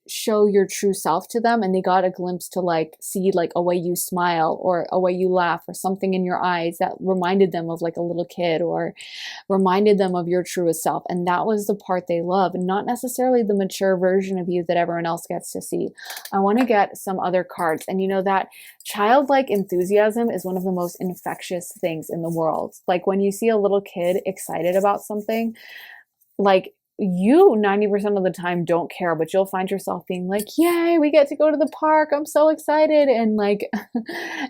A: show your true self to them, and they got a glimpse to like see like a way you smile or a way you laugh or something in your eyes that reminded them of like a little kid or reminded them of your truest self. And that was the part they love, and not necessarily the mature version of you that everyone else gets to see. I want to get some other cards. And you know that childlike enthusiasm is one of the most infectious things in the world. Like when you see a little kid excited about something, like you 90% of the time don't care, but you'll find yourself being like, yay, we get to go to the park, I'm so excited, and like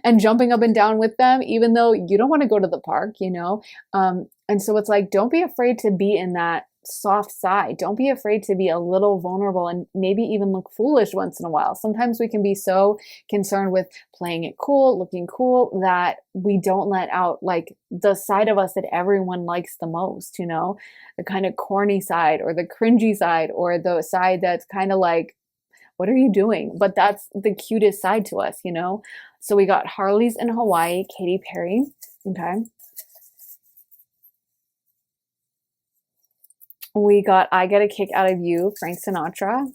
A: and jumping up and down with them, even though you don't want to go to the park, you know. And so it's like, don't be afraid to be in that soft side. Don't be afraid to be a little vulnerable and maybe even look foolish once in a while. Sometimes we can be so concerned with playing it cool, looking cool, that we don't let out like the side of us that everyone likes the most, you know, the kind of corny side or the cringy side or the side that's kind of like, what are you doing? But that's the cutest side to us, you know? So we got Harley's in Hawaii, Katy Perry. Okay. We got I Get a Kick Out of You, Frank Sinatra.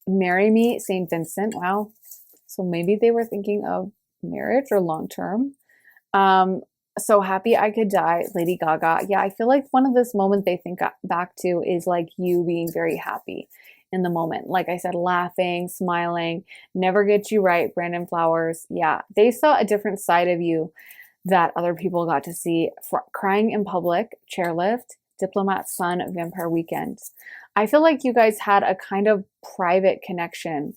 A: Marry Me, St. Vincent. Wow. So maybe they were thinking of marriage or long term. So Happy I Could Die, Lady Gaga. Yeah, I feel like one of this moment they think back to is like you being very happy in the moment. Like I said, laughing, smiling, Never Get You Right, Brandon Flowers. Yeah, they saw a different side of you that other people got to see. Crying in Public, Chairlift, Diplomat, Sun, Vampire Weekend. I feel like you guys had a kind of private connection,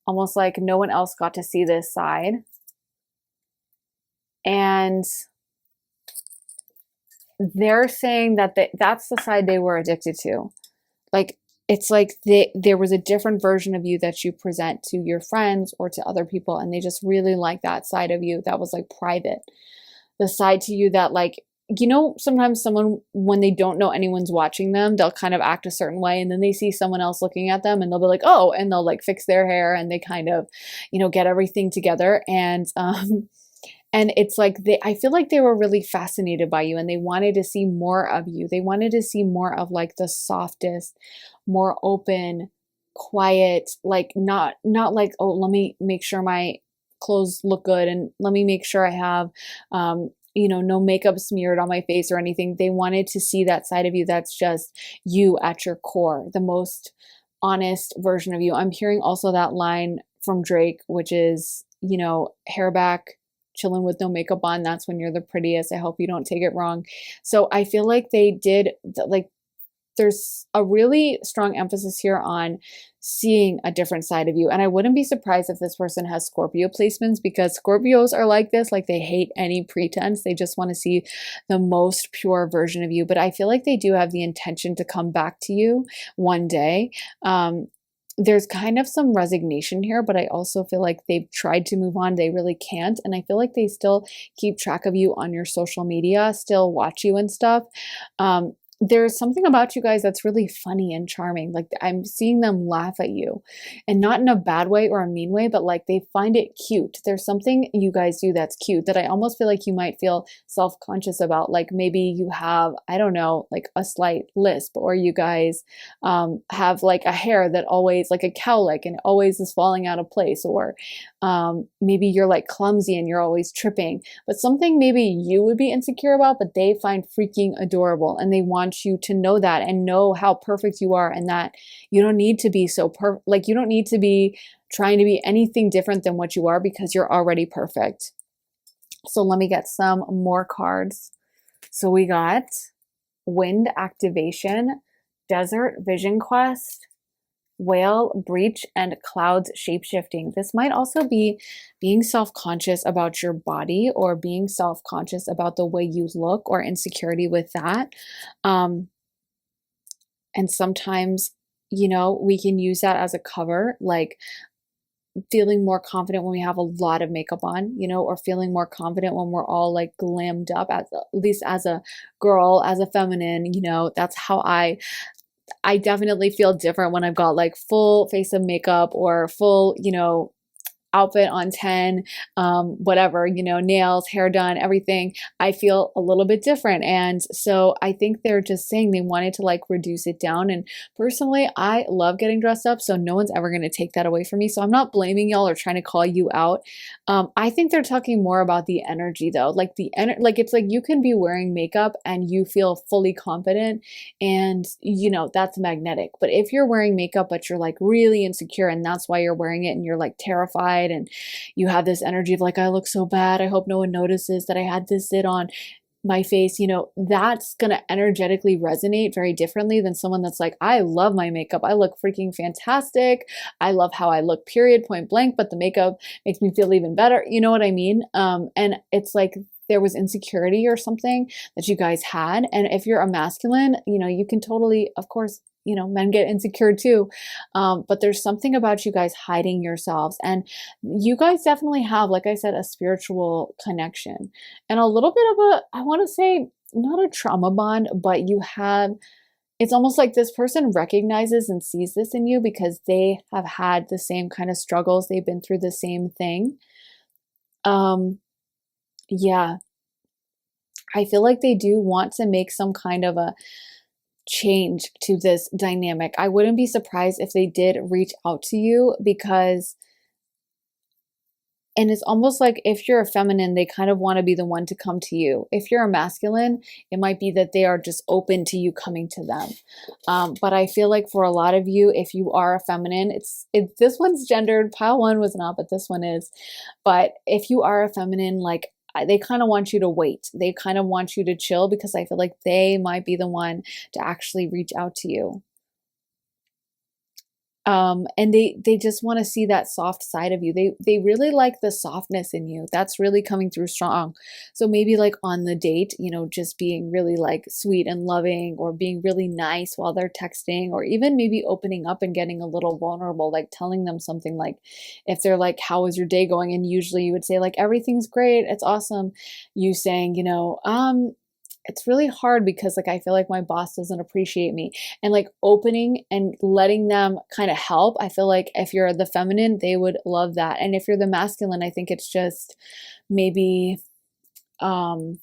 A: almost like no one else got to see this side. And they're saying that that's the side they were addicted to. Like, it's like there was a different version of you that you present to your friends or to other people, and they just really like that side of you that was like private. The side to you that, like, you know, sometimes someone, when they don't know anyone's watching them, they'll kind of act a certain way, and then they see someone else looking at them and they'll be like, oh, and they'll like fix their hair and they kind of, you know, get everything together. And it's like I feel like they were really fascinated by you, and they wanted to see more of you. They wanted to see more of like the softest, more open, quiet, like not like, oh, let me make sure my clothes look good and let me make sure I have you know, no makeup smeared on my face or anything. They wanted to see that side of you that's just you at your core, the most honest version of you. I'm hearing also that line from Drake, which is, you know, hair back, chilling with no makeup on, that's when you're the prettiest. I hope you don't take it wrong. So I feel like they did, like, there's a really strong emphasis here on seeing a different side of you. And I wouldn't be surprised if this person has Scorpio placements, because Scorpios are like this. Like, they hate any pretense. They just want to see the most pure version of you. But I feel like they do have the intention to come back to you one day. There's kind of some resignation here, but I also feel like they've tried to move on. They really can't. And I feel like they still keep track of you on your social media, still watch you and stuff. There's something about you guys that's really funny and charming. Like, I'm seeing them laugh at you, and not in a bad way or a mean way, but like they find it cute. There's something you guys do that's cute that I almost feel like you might feel self-conscious about. Like, maybe you have, I don't know, like a slight lisp, or you guys have like a hair that always, like a cowlick, and it always is falling out of place, or maybe you're like clumsy and you're always tripping, but something maybe you would be insecure about, but they find freaking adorable, and they want you to know that and know how perfect you are, and that you don't need to be so perfect. Like, you don't need to be trying to be anything different than what you are, because you're already perfect. So let me get some more cards. So we got Wind Activation, Desert Vision Quest, Whale, Breach, and Clouds Shapeshifting. This might also be being self-conscious about your body, or being self-conscious about the way you look, or insecurity with that. And sometimes, you know, we can use that as a cover, like feeling more confident when we have a lot of makeup on, you know, or feeling more confident when we're all like glammed up, at least as a girl, as a feminine, you know. That's how I definitely feel different when I've got like full face of makeup, or full, you know, outfit on 10, whatever, you know, nails, hair done, everything. I feel a little bit different. And so I think they're just saying they wanted to like reduce it down. And personally, I love getting dressed up, so no one's ever going to take that away from me. So I'm not blaming y'all or trying to call you out. I think they're talking more about the energy though. Like like, it's like you can be wearing makeup and you feel fully confident, and you know, that's magnetic. But if you're wearing makeup but you're like really insecure, and that's why you're wearing it, and you're like terrified, and you have this energy of like, I look so bad, I hope no one notices that I had this zit on my face, you know, that's gonna energetically resonate very differently than someone that's like, I love my makeup, I look freaking fantastic, I love how I look, period, point blank, but the makeup makes me feel even better. You know what I mean? And it's like there was insecurity or something that you guys had. And if you're a masculine, you know, you can totally, of course, you know, men get insecure too. But there's something about you guys hiding yourselves. And you guys definitely have, like I said, a spiritual connection, and a little bit of a, I want to say, not a trauma bond, but you have, it's almost like this person recognizes and sees this in you because they have had the same kind of struggles. They've been through the same thing. Yeah, I feel like they do want to make some kind of a change to this dynamic. I wouldn't be surprised if they did reach out to you, because, and it's almost like if you're a feminine, they kind of want to be the one to come to you. If you're a masculine, it might be that they are just open to you coming to them. But I feel like for a lot of you, if you are a feminine, this one's gendered. Pile one was not, but this one is. But if you are a feminine, like, they kind of want you to wait. They kind of want you to chill because I feel like they might be the one to actually reach out to you. And they just want to see that soft side of you. They really like the softness in you. That's really coming through strong. So maybe like on the date, you know, just being really like sweet and loving, or being really nice while they're texting, or even maybe opening up and getting a little vulnerable, like telling them something, like if they're like, how is your day going? And usually you would say like, everything's great, it's awesome. You saying, you know, it's really hard because like I feel like my boss doesn't appreciate me, and like opening and letting them kind of help. I feel like if you're the feminine, they would love that. And if you're the masculine, I think it's just maybe masculine's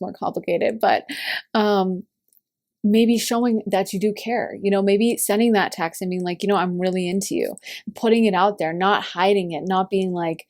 A: more complicated, but maybe showing that you do care, you know, maybe sending that text and being like, you know, I'm really into you, putting it out there, not hiding it, not being like,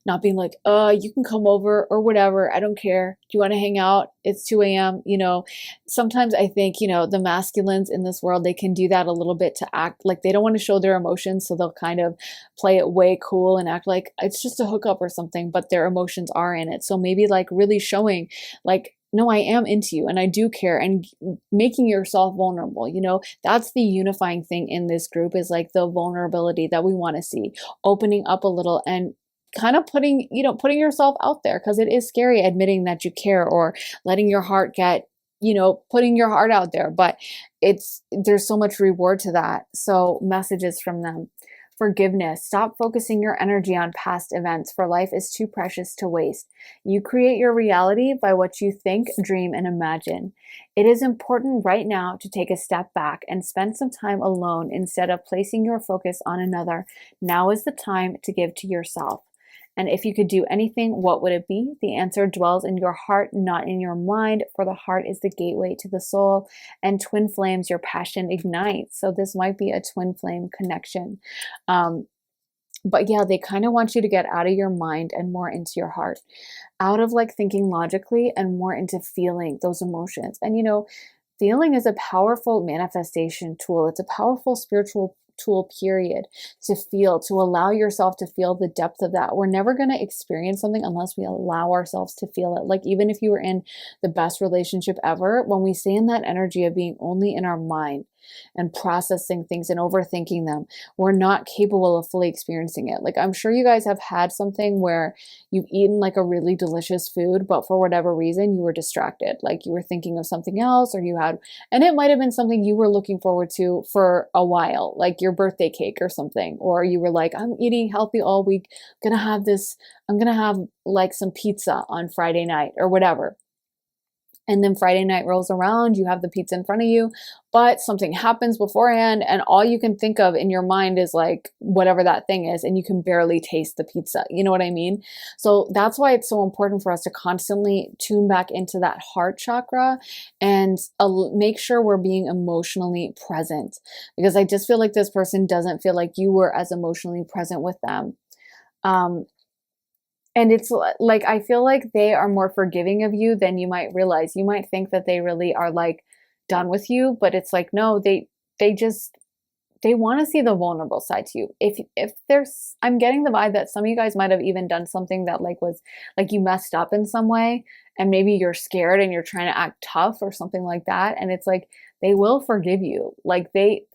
A: you can come over or whatever. I don't care. Do you want to hang out? It's 2 a.m. You know, sometimes I think, you know, the masculines in this world, they can do that a little bit to act like they don't want to show their emotions. So they'll kind of play it way cool and act like it's just a hookup or something, but their emotions are in it. So maybe like really showing like, no, I am into you and I do care, and making yourself vulnerable. You know, that's the unifying thing in this group, is like the vulnerability that we want to see, opening up a little and kind of putting yourself out there, because it is scary admitting that you care, or letting your heart get, you know, putting your heart out there, but there's so much reward to that. So messages from them. Forgiveness. Stop focusing your energy on past events, for life is too precious to waste. You create your reality by what you think, dream, and imagine. It is important right now to take a step back and spend some time alone instead of placing your focus on another. Now is the time to give to yourself. And if you could do anything, what would it be? The answer dwells in your heart, not in your mind, for the heart is the gateway to the soul, and twin flames your passion ignites. So this might be a twin flame connection. But yeah, they kind of want you to get out of your mind and more into your heart, out of like thinking logically and more into feeling those emotions. And you know, feeling is a powerful manifestation tool. It's a powerful spiritual tool, period, to feel, to allow yourself to feel the depth of that. We're never going to experience something unless we allow ourselves to feel it. Like even if you were in the best relationship ever, when we stay in that energy of being only in our mind and processing things and overthinking them, we're not capable of fully experiencing it. Like I'm sure you guys have had something where you've eaten like a really delicious food, but for whatever reason you were distracted. Like you were thinking of something else, or and it might have been something you were looking forward to for a while, like your birthday cake or something, or you were like, I'm eating healthy all week. I'm gonna have like some pizza on Friday night or whatever. And then Friday night rolls around, you have the pizza in front of you, but something happens beforehand, and all you can think of in your mind is like whatever that thing is, and you can barely taste the pizza. You know what I mean? So that's why it's so important for us to constantly tune back into that heart chakra and make sure we're being emotionally present, because I just feel like this person doesn't feel like you were as emotionally present with them. And it's like, I feel like they are more forgiving of you than you might realize. You might think that they really are like done with you, but it's like, no, they want to see the vulnerable side to you. If there's, I'm getting the vibe that some of you guys might have even done something that like was like you messed up in some way, and maybe you're scared and you're trying to act tough or something like that. And it's like, they will forgive you. Like they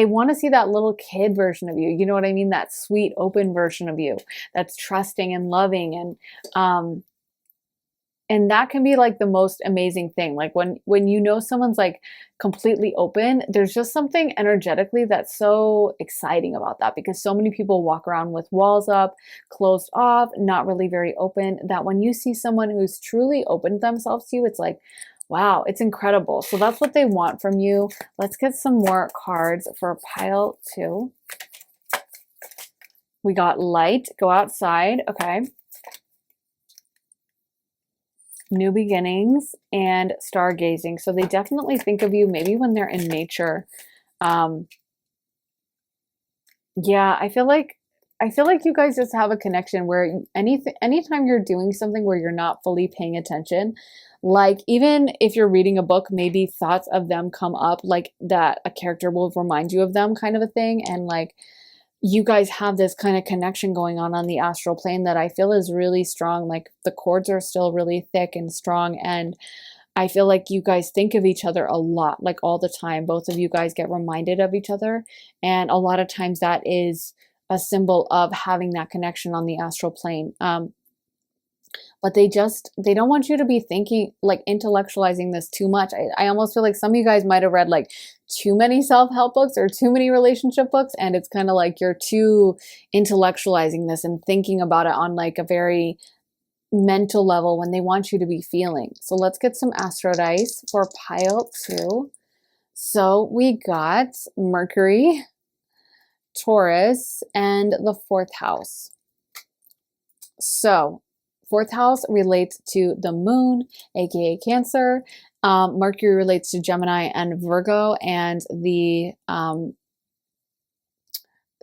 A: want to see that little kid version of you. You know what I mean? That sweet, open version of you that's trusting and loving. And that can be like the most amazing thing. Like when you know someone's like completely open, there's just something energetically that's so exciting about that, because so many people walk around with walls up, closed off, not really very open, that when you see someone who's truly opened themselves to you, it's like, wow, it's incredible. So that's what they want from you. Let's get some more cards for pile 2. We got light, go outside. Okay. New beginnings and stargazing. So they definitely think of you maybe when they're in nature. Yeah, I feel like you guys just have a connection where anytime you're doing something where you're not fully paying attention, like even if you're reading a book, maybe thoughts of them come up, like that a character will remind you of them, kind of a thing. And like you guys have this kind of connection going on the astral plane that I feel is really strong. Like the cords are still really thick and strong, and I feel like you guys think of each other a lot, like all the time. Both of you guys get reminded of each other, and a lot of times that is a symbol of having that connection on the astral plane. But they don't want you to be thinking, like, intellectualizing this too much. I almost feel like some of you guys might have read like too many self-help books or too many relationship books, and it's kind of like you're too intellectualizing this and thinking about it on like a very mental level when they want you to be feeling. So let's get some astro dice for pile 2. So we got Mercury, Taurus, and the 4th house. So 4th house relates to the moon, aka Cancer. Mercury relates to Gemini and Virgo, and the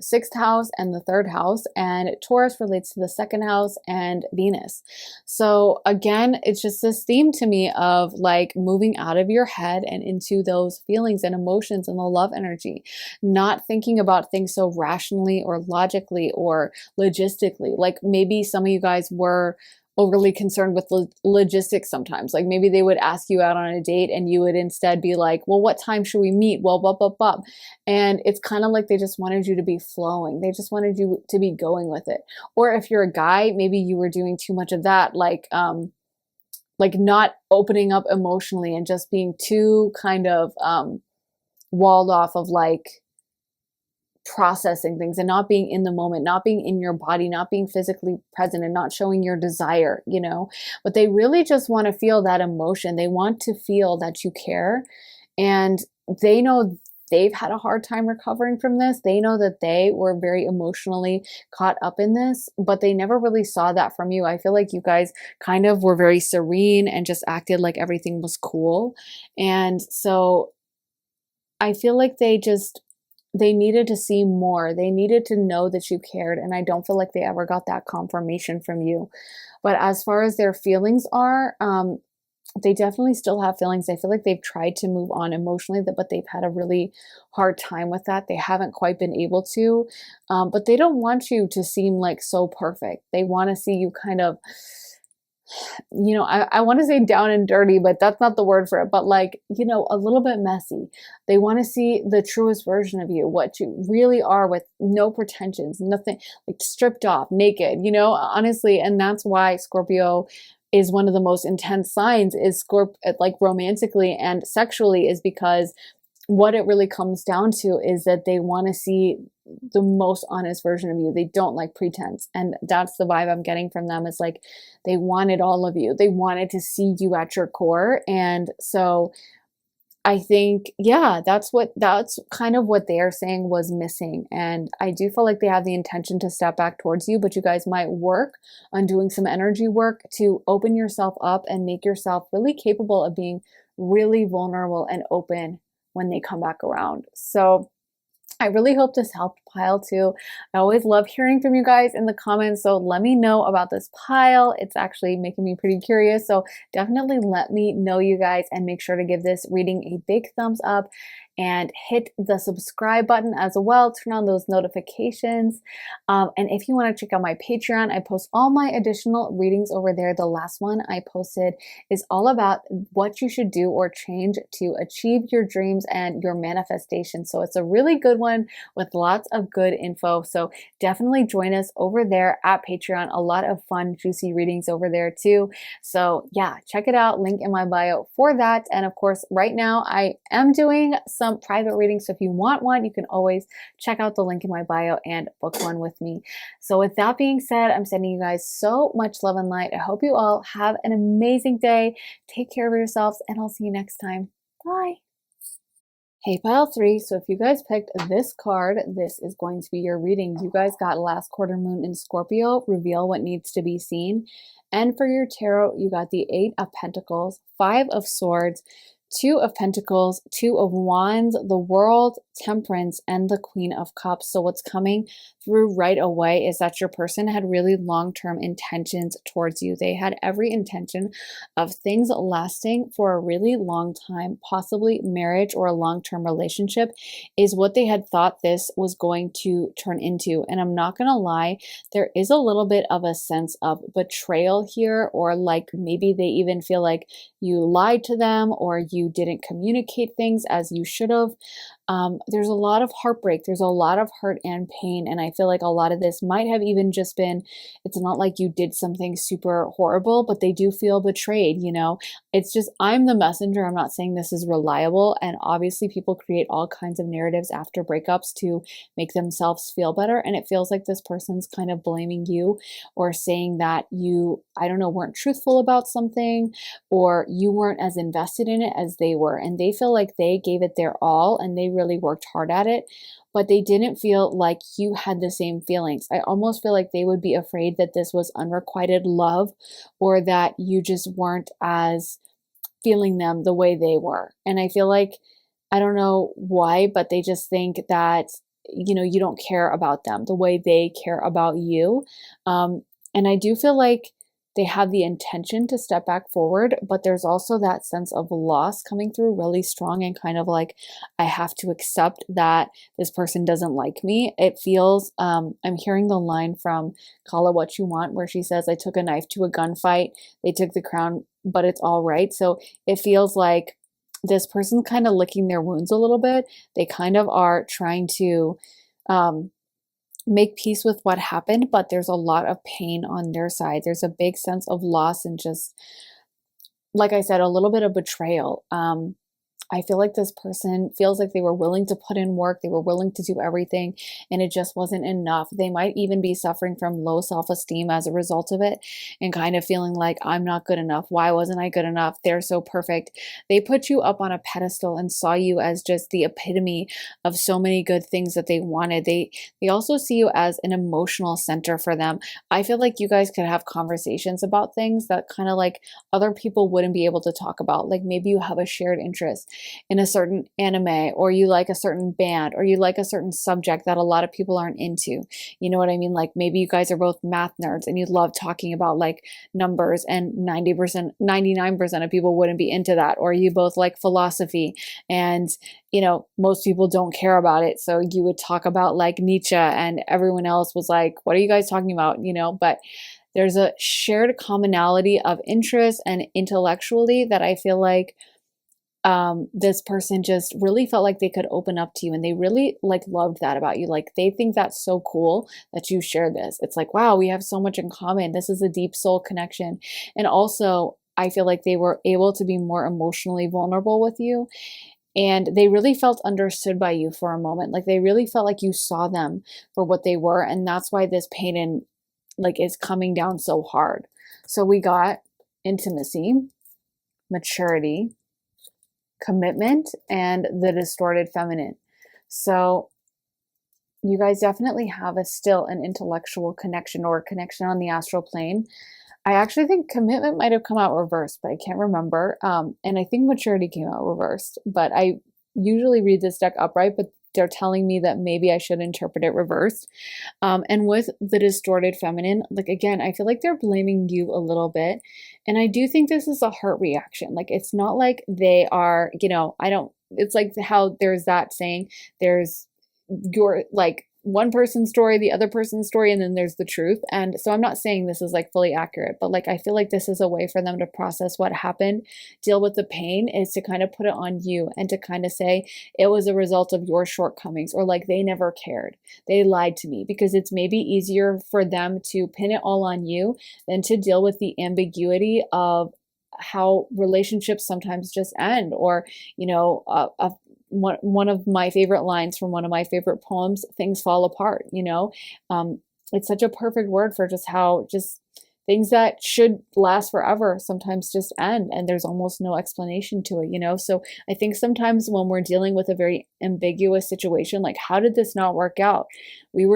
A: 6th house and the 3rd house, and Taurus relates to the 2nd house and Venus. So again, it's just this theme to me of like moving out of your head and into those feelings and emotions and the love energy, not thinking about things so rationally or logically or logistically. Like maybe some of you guys were overly concerned with logistics sometimes. Like maybe they would ask you out on a date and you would instead be like, well, what time should we meet? Well, blah, blah, blah. And it's kind of like they just wanted you to be flowing. They just wanted you to be going with it. Or if you're a guy, maybe you were doing too much of that, like not opening up emotionally and just being too kind of walled off of like processing things and not being in the moment, not being in your body, not being physically present and not showing your desire, you know. But they really just want to feel that emotion. They want to feel that you care, and they know they've had a hard time recovering from this. They know that they were very emotionally caught up in this, but they never really saw that from you. I feel like you guys kind of were very serene and just acted like everything was cool. And so I feel like they needed to see more. They needed to know that you cared. And I don't feel like they ever got that confirmation from you. But as far as their feelings are, they definitely still have feelings. I feel like they've tried to move on emotionally, but they've had a really hard time with that. They haven't quite been able to. But they don't want you to seem like so perfect. They want to see you kind of, you know, I want to say down and dirty, but that's not the word for it, but like, you know, a little bit messy. They want to see the truest version of you, what you really are, with no pretensions, nothing, like stripped off, naked, you know, honestly. And that's why Scorpio is one of the most intense signs, is like romantically and sexually, is because what it really comes down to is that they want to see the most honest version of you. They don't like pretense. And that's the vibe I'm getting from them, is like they wanted all of you. They wanted to see you at your core. And so I think, yeah, that's kind of what they are saying was missing. And I do feel like they have the intention to step back towards you, but you guys might work on doing some energy work to open yourself up and make yourself really capable of being really vulnerable and open when they come back around. So I really hope this helped pile 2. I always love hearing from you guys in the comments, so let me know about this pile. It's actually making me pretty curious, so definitely let me know, you guys, and make sure to give this reading a big thumbs up and hit the subscribe button as well. Turn on those notifications. And if you want to check out my Patreon, I post all my additional readings over there. The last one I posted is all about what you should do or change to achieve your dreams and your manifestation. So it's a really good one with lots of good info. So definitely join us over there at Patreon. A lot of fun, juicy readings over there too. So yeah, check it out. Link in my bio for that. And of course, right now I am doing some private readings. So if you want one, you can always check out the link in my bio and book one with me. So with that being said, I'm sending you guys so much love and light. I hope you all have an amazing day. Take care of yourselves, and I'll see you next time. Bye. Hey, pile 3. So if you guys picked this card, this is going to be your reading. You guys got last quarter moon in Scorpio, reveal what needs to be seen. And for your tarot, you got the 8 of Pentacles, 5 of Swords, Two of Pentacles, Two of Wands, the World, Temperance, and the Queen of Cups. So what's coming through right away is that your person had really long-term intentions towards you. They had every intention of things lasting for a really long time, possibly marriage or a long-term relationship is what they had thought this was going to turn into. And I'm not going to lie, there is a little bit of a sense of betrayal here, or like maybe they even feel like you lied to them or you didn't communicate things as you should have. There's a lot of heartbreak, there's a lot of hurt and pain, and I feel like a lot of this might have even just been, it's not like you did something super horrible, but they do feel betrayed, you know? It's just, I'm the messenger. I'm not saying this is reliable, and obviously people create all kinds of narratives after breakups to make themselves feel better, and it feels like this person's kind of blaming you or saying that you, I don't know, weren't truthful about something, or you weren't as invested in it as they were, and they feel like they gave it their all and they really worked hard at it, but they didn't feel like you had the same feelings. I almost feel like they would be afraid that this was unrequited love, or that you just weren't as feeling them the way they were. And I feel like, I don't know why, but they just think that, you know, you don't care about them the way they care about you. And I do feel like they have the intention to step back forward, but there's also that sense of loss coming through really strong, and kind of like, I have to accept that this person doesn't like me. It feels, I'm hearing the line from Call It What You Want, where she says, I took a knife to a gunfight, they took the crown, but it's all right. So it feels like this person's kind of licking their wounds a little bit. They kind of are trying to, make peace with what happened, but there's a lot of pain on their side. There's a big sense of loss and just, like I said, a little bit of betrayal. I feel like this person feels like they were willing to put in work, they were willing to do everything, and it just wasn't enough. They might even be suffering from low self-esteem as a result of it, and kind of feeling like, I'm not good enough. Why wasn't I good enough? They're so perfect. They put you up on a pedestal and saw you as just the epitome of so many good things that they wanted. They also see you as an emotional center for them. I feel like you guys could have conversations about things that kind of like other people wouldn't be able to talk about. Like maybe you have a shared interest in a certain anime, or you like a certain band, or you like a certain subject that a lot of people aren't into. You know what I mean? Like maybe you guys are both math nerds and you love talking about like numbers, and 90%, 99% of people wouldn't be into that. Or you both like philosophy, and you know, most people don't care about it. So you would talk about like Nietzsche, and everyone else was like, what are you guys talking about? You know, but there's a shared commonality of interest and intellectually that I feel like this person just really felt like they could open up to you, and they really like loved that about you. Like they think that's so cool that you share this. It's like, wow, we have so much in common. This is a deep soul connection. And also, I feel like they were able to be more emotionally vulnerable with you, and they really felt understood by you for a moment. Like they really felt like you saw them for what they were, and that's why this pain and like is coming down so hard. So we got intimacy, maturity, commitment, and the distorted feminine. So you guys definitely have still an intellectual connection, or a connection on the astral plane. I actually think commitment might have come out reversed, but I can't remember. And I think maturity came out reversed, but I usually read this deck upright, but they're telling me that maybe I should interpret it reversed. And with the distorted feminine, like again, I feel like they're blaming you a little bit. And I do think this is a heart reaction. Like it's not like they are, you know, it's like how there's that saying, there's your like one person's story, the other person's story, and then there's the truth. And so I'm not saying this is like fully accurate, but like I feel like this is a way for them to process what happened, deal with the pain, is to kind of put it on you and to kind of say it was a result of your shortcomings, or like they never cared, they lied to me, because it's maybe easier for them to pin it all on you than to deal with the ambiguity of how relationships sometimes just end, or you know, one of my favorite lines from one of my favorite poems, things fall apart, you know. It's such a perfect word for just how just things that should last forever sometimes just end, and there's almost no explanation to it, you know. So I think sometimes when we're dealing with a very ambiguous situation, like how did this not work out? We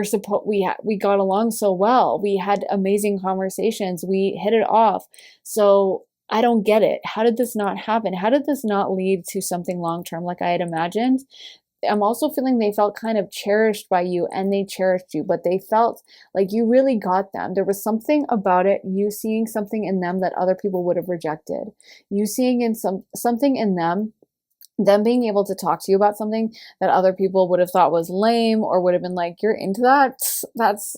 A: got along so well, we had amazing conversations, we hit it off. So I don't get it. How did this not happen? How did this not lead to something long term like I had imagined? I'm also feeling they felt kind of cherished by you, and they cherished you, but they felt like you really got them. There was something about it, you seeing something in them that other people would have rejected. You seeing in something in them being able to talk to you about something that other people would have thought was lame, or would have been like, you're into that? That's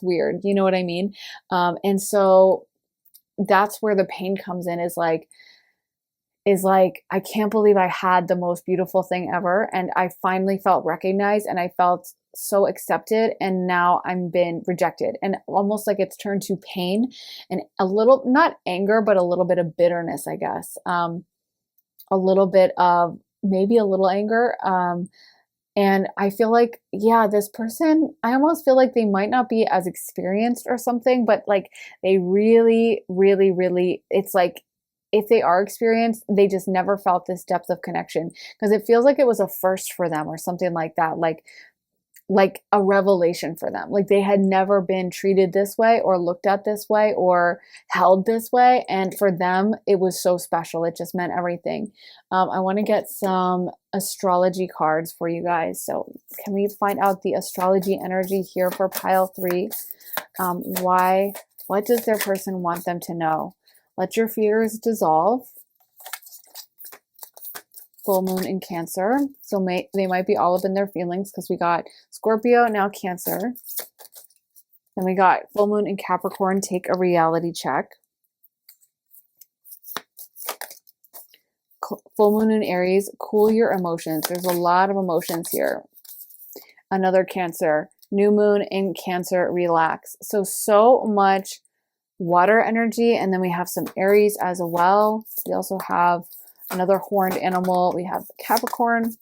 A: weird. You know what I mean? And so that's where the pain comes in, is like, I can't believe I had the most beautiful thing ever, and I finally felt recognized, and I felt so accepted, and now I'm been rejected, and almost like it's turned to pain and a little, not anger, but a little bit of bitterness, I guess. A little bit of, maybe a little anger. And I feel like, yeah, this person, I almost feel like they might not be as experienced or something, but like they really, really, really, it's like, if they are experienced, they just never felt this depth of connection, because it feels like it was a first for them or something like that. Like a revelation for them. Like they had never been treated this way, or looked at this way, or held this way. And for them, it was so special. It just meant everything. I want to get some astrology cards for you guys. So can we find out the astrology energy here for pile 3? What does their person want them to know? Let your fears dissolve. Full moon in Cancer. So they might be all up in their feelings, because we got Scorpio, now Cancer. Then we got full moon in Capricorn, take a reality check. Full moon in Aries, cool your emotions. There's a lot of emotions here. Another Cancer. New moon in Cancer, relax. So much water energy. And then we have some Aries as well. We also have another horned animal. We have Capricorn,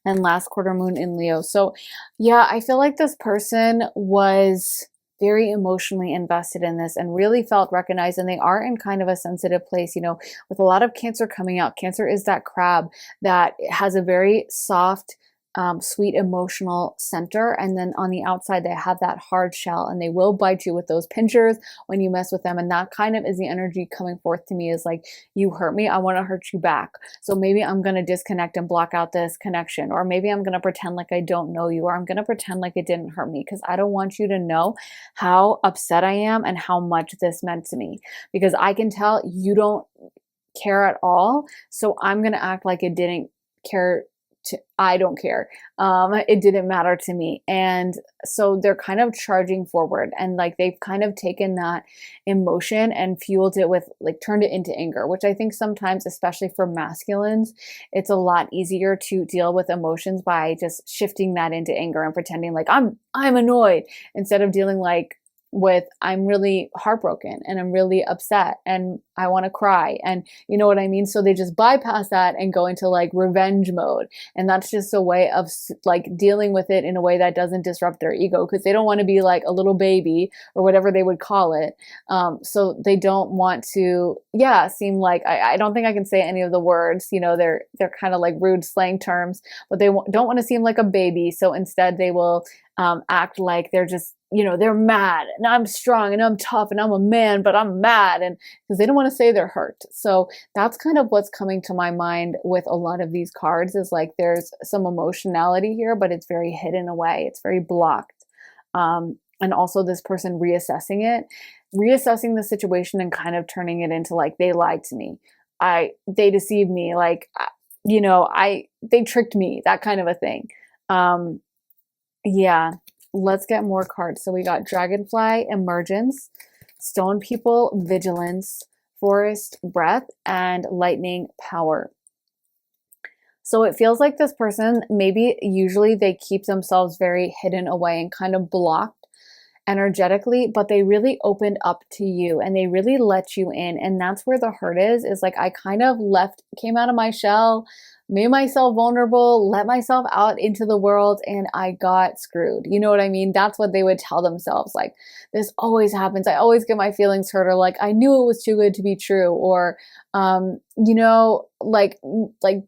A: and last quarter moon in Leo. So yeah, I feel like this person was very emotionally invested in this and really felt recognized, and they are in kind of a sensitive place, you know, with a lot of Cancer coming out. Cancer is that crab that has a very soft, sweet emotional center, and then on the outside they have that hard shell, and they will bite you with those pinchers when you mess with them. And that kind of is the energy coming forth to me, is like, you hurt me, I want to hurt you back, so maybe I'm going to disconnect and block out this connection, or maybe I'm going to pretend like I don't know you, or I'm going to pretend like it didn't hurt me, because I don't want you to know how upset I am and how much this meant to me, because I can tell you don't care at all, so I'm going to act like it didn't care. I don't care. It didn't matter to me. And so they're kind of charging forward, and like they've kind of taken that emotion and fueled it with, like, turned it into anger, which I think sometimes, especially for masculines, it's a lot easier to deal with emotions by just shifting that into anger and pretending like I'm annoyed, instead of dealing like with, I'm really heartbroken and I'm really upset and I want to cry, and you know what I mean? So they just bypass that and go into like revenge mode. And that's just a way of like dealing with it in a way that doesn't disrupt their ego, because they don't want to be like a little baby or whatever they would call it. So they don't want to, yeah, seem like, I don't think I can say any of the words, you know, they're kind of like rude slang terms, but they don't want to seem like a baby. So instead they will act like they're just, you know, they're mad, and I'm strong and I'm tough and I'm a man, but I'm mad, and because they don't want to say they're hurt. So that's kind of what's coming to my mind with a lot of these cards, is like there's some emotionality here, but it's very hidden away. It's very blocked. And also this person reassessing the situation and kind of turning it into like, they lied to me. They deceived me. Like, you know, they tricked me, that kind of a thing. Yeah. Let's get more cards. So we got Dragonfly, Emergence, Stone People, Vigilance, Forest, Breath, and Lightning, Power. So it feels like this person, maybe usually they keep themselves very hidden away and kind of blocked energetically, but they really opened up to you and they really let you in. And that's where the hurt is like, I kind of came out of my shell, made myself vulnerable, let myself out into the world, and I got screwed. You know what I mean? That's what they would tell themselves. Like, this always happens. I always get my feelings hurt, or like, I knew it was too good to be true. Or, you know, like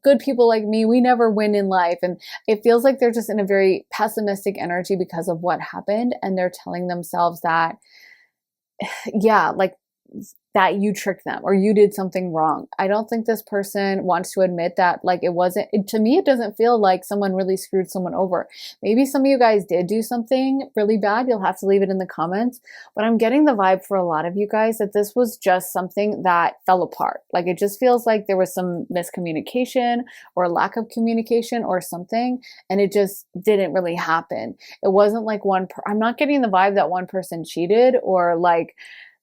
A: good people like me, we never win in life. And it feels like they're just in a very pessimistic energy because of what happened. And they're telling themselves that, yeah, like that you tricked them or you did something wrong. I don't think this person wants to admit that, like, it wasn't, to me, it doesn't feel like someone really screwed someone over. Maybe some of you guys did do something really bad. You'll have to leave it in the comments. But I'm getting the vibe for a lot of you guys that this was just something that fell apart. Like, it just feels like there was some miscommunication or lack of communication or something, and it just didn't really happen. It wasn't like I'm not getting the vibe that one person cheated or like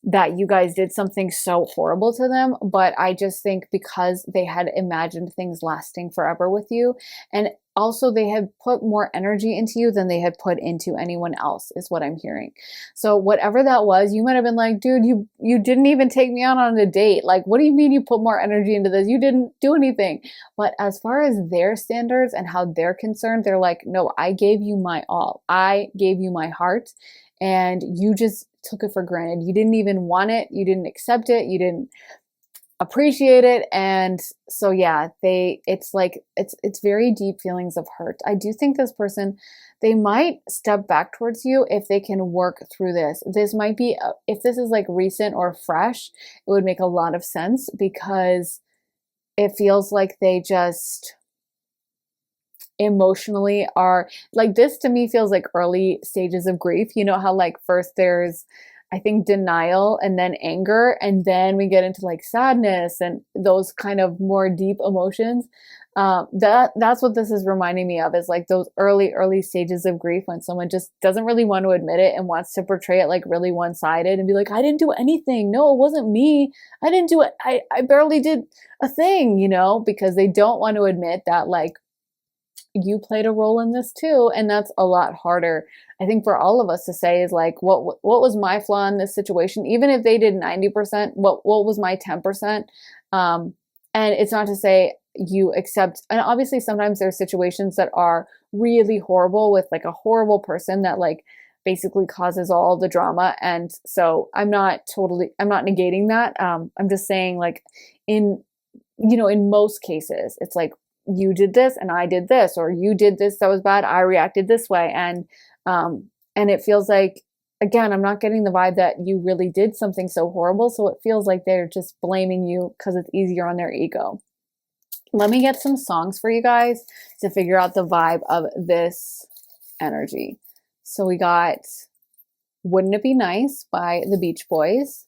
A: that you guys did something so horrible to them, but I just think because they had imagined things lasting forever with you, and also they had put more energy into you than they had put into anyone else, is what I'm hearing. So whatever that was, you might have been like, dude, you didn't even take me out on a date. Like, what do you mean you put more energy into this? You didn't do anything. But as far as their standards and how they're concerned, they're like, no, I gave you my all. I gave you my heart, and you just took it for granted. You didn't even want it. You didn't accept it. You didn't appreciate it. And so, yeah, it's like, it's very deep feelings of hurt. I do think this person, they might step back towards you if they can work through this. This might be, if this is like recent or fresh, it would make a lot of sense because it feels like they just emotionally are like, this to me feels like early stages of grief. You know how like first there's, I think, denial and then anger, and then we get into like sadness and those kind of more deep emotions. That's what this is reminding me of, is like those early stages of grief when someone just doesn't really want to admit it and wants to portray it like really one-sided and be like, I didn't do anything. No, it wasn't me. I didn't do it. I barely did a thing, you know, because they don't want to admit that like you played a role in this too. And that's a lot harder, I think, for all of us to say, is like, what was my flaw in this situation? Even if they did 90%, what was my 10%? And it's not to say you accept, and obviously sometimes there's situations that are really horrible with like a horrible person that like basically causes all the drama. And so I'm not negating that. I'm just saying, like, in most cases, it's like, you did this and I did this, or you did this that was bad, I reacted this way. And it feels like, again, I'm not getting the vibe that you really did something so horrible. So it feels like they're just blaming you because it's easier on their ego. Let me get some songs for you guys to figure out the vibe of this energy. So we got Wouldn't It Be Nice by the Beach Boys,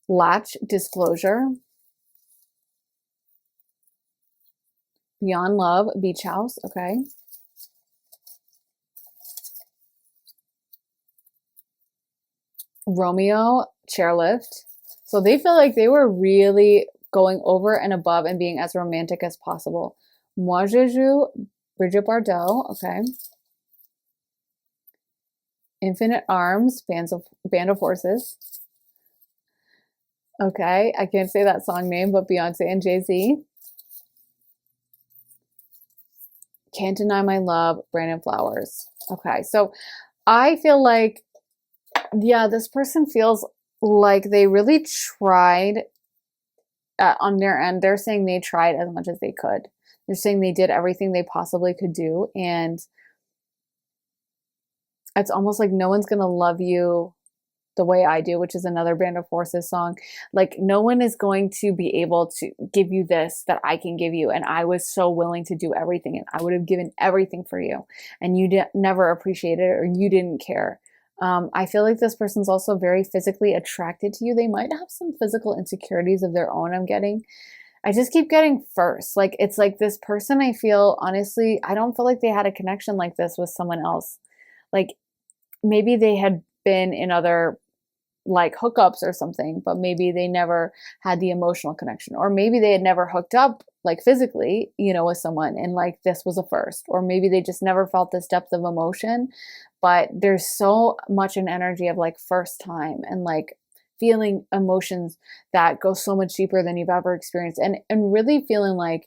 A: Latch Disclosure, Beyond Love, Beach House, okay. Romeo, Chairlift. So they feel like they were really going over and above and being as romantic as possible. Moi Je Joue, Bridget Bardot, okay. Infinite Arms, Band of Horses. Okay, I can't say that song name, but Beyonce and Jay-Z. Can't Deny My Love, Brandon Flowers. Okay, so I feel like, yeah, this person feels like they really tried on their end. They're saying they tried as much as they could. They're saying they did everything they possibly could do. And it's almost like no one's going to love you the way I do, which is another Band of Horses song. Like, no one is going to be able to give you this that I can give you. And I was so willing to do everything, and I would have given everything for you. And you never appreciated it, or you didn't care. I feel like this person's also very physically attracted to you. They might have some physical insecurities of their own, I'm getting. I just keep getting first. Like, it's like this person, I feel, honestly, I don't feel like they had a connection like this with someone else. Like, maybe they had been in other like hookups or something, but maybe they never had the emotional connection, or maybe they had never hooked up like physically, with someone, and like this was a first, or maybe they just never felt this depth of emotion. But there's so much an energy of like first time and like feeling emotions that go so much deeper than you've ever experienced, and really feeling like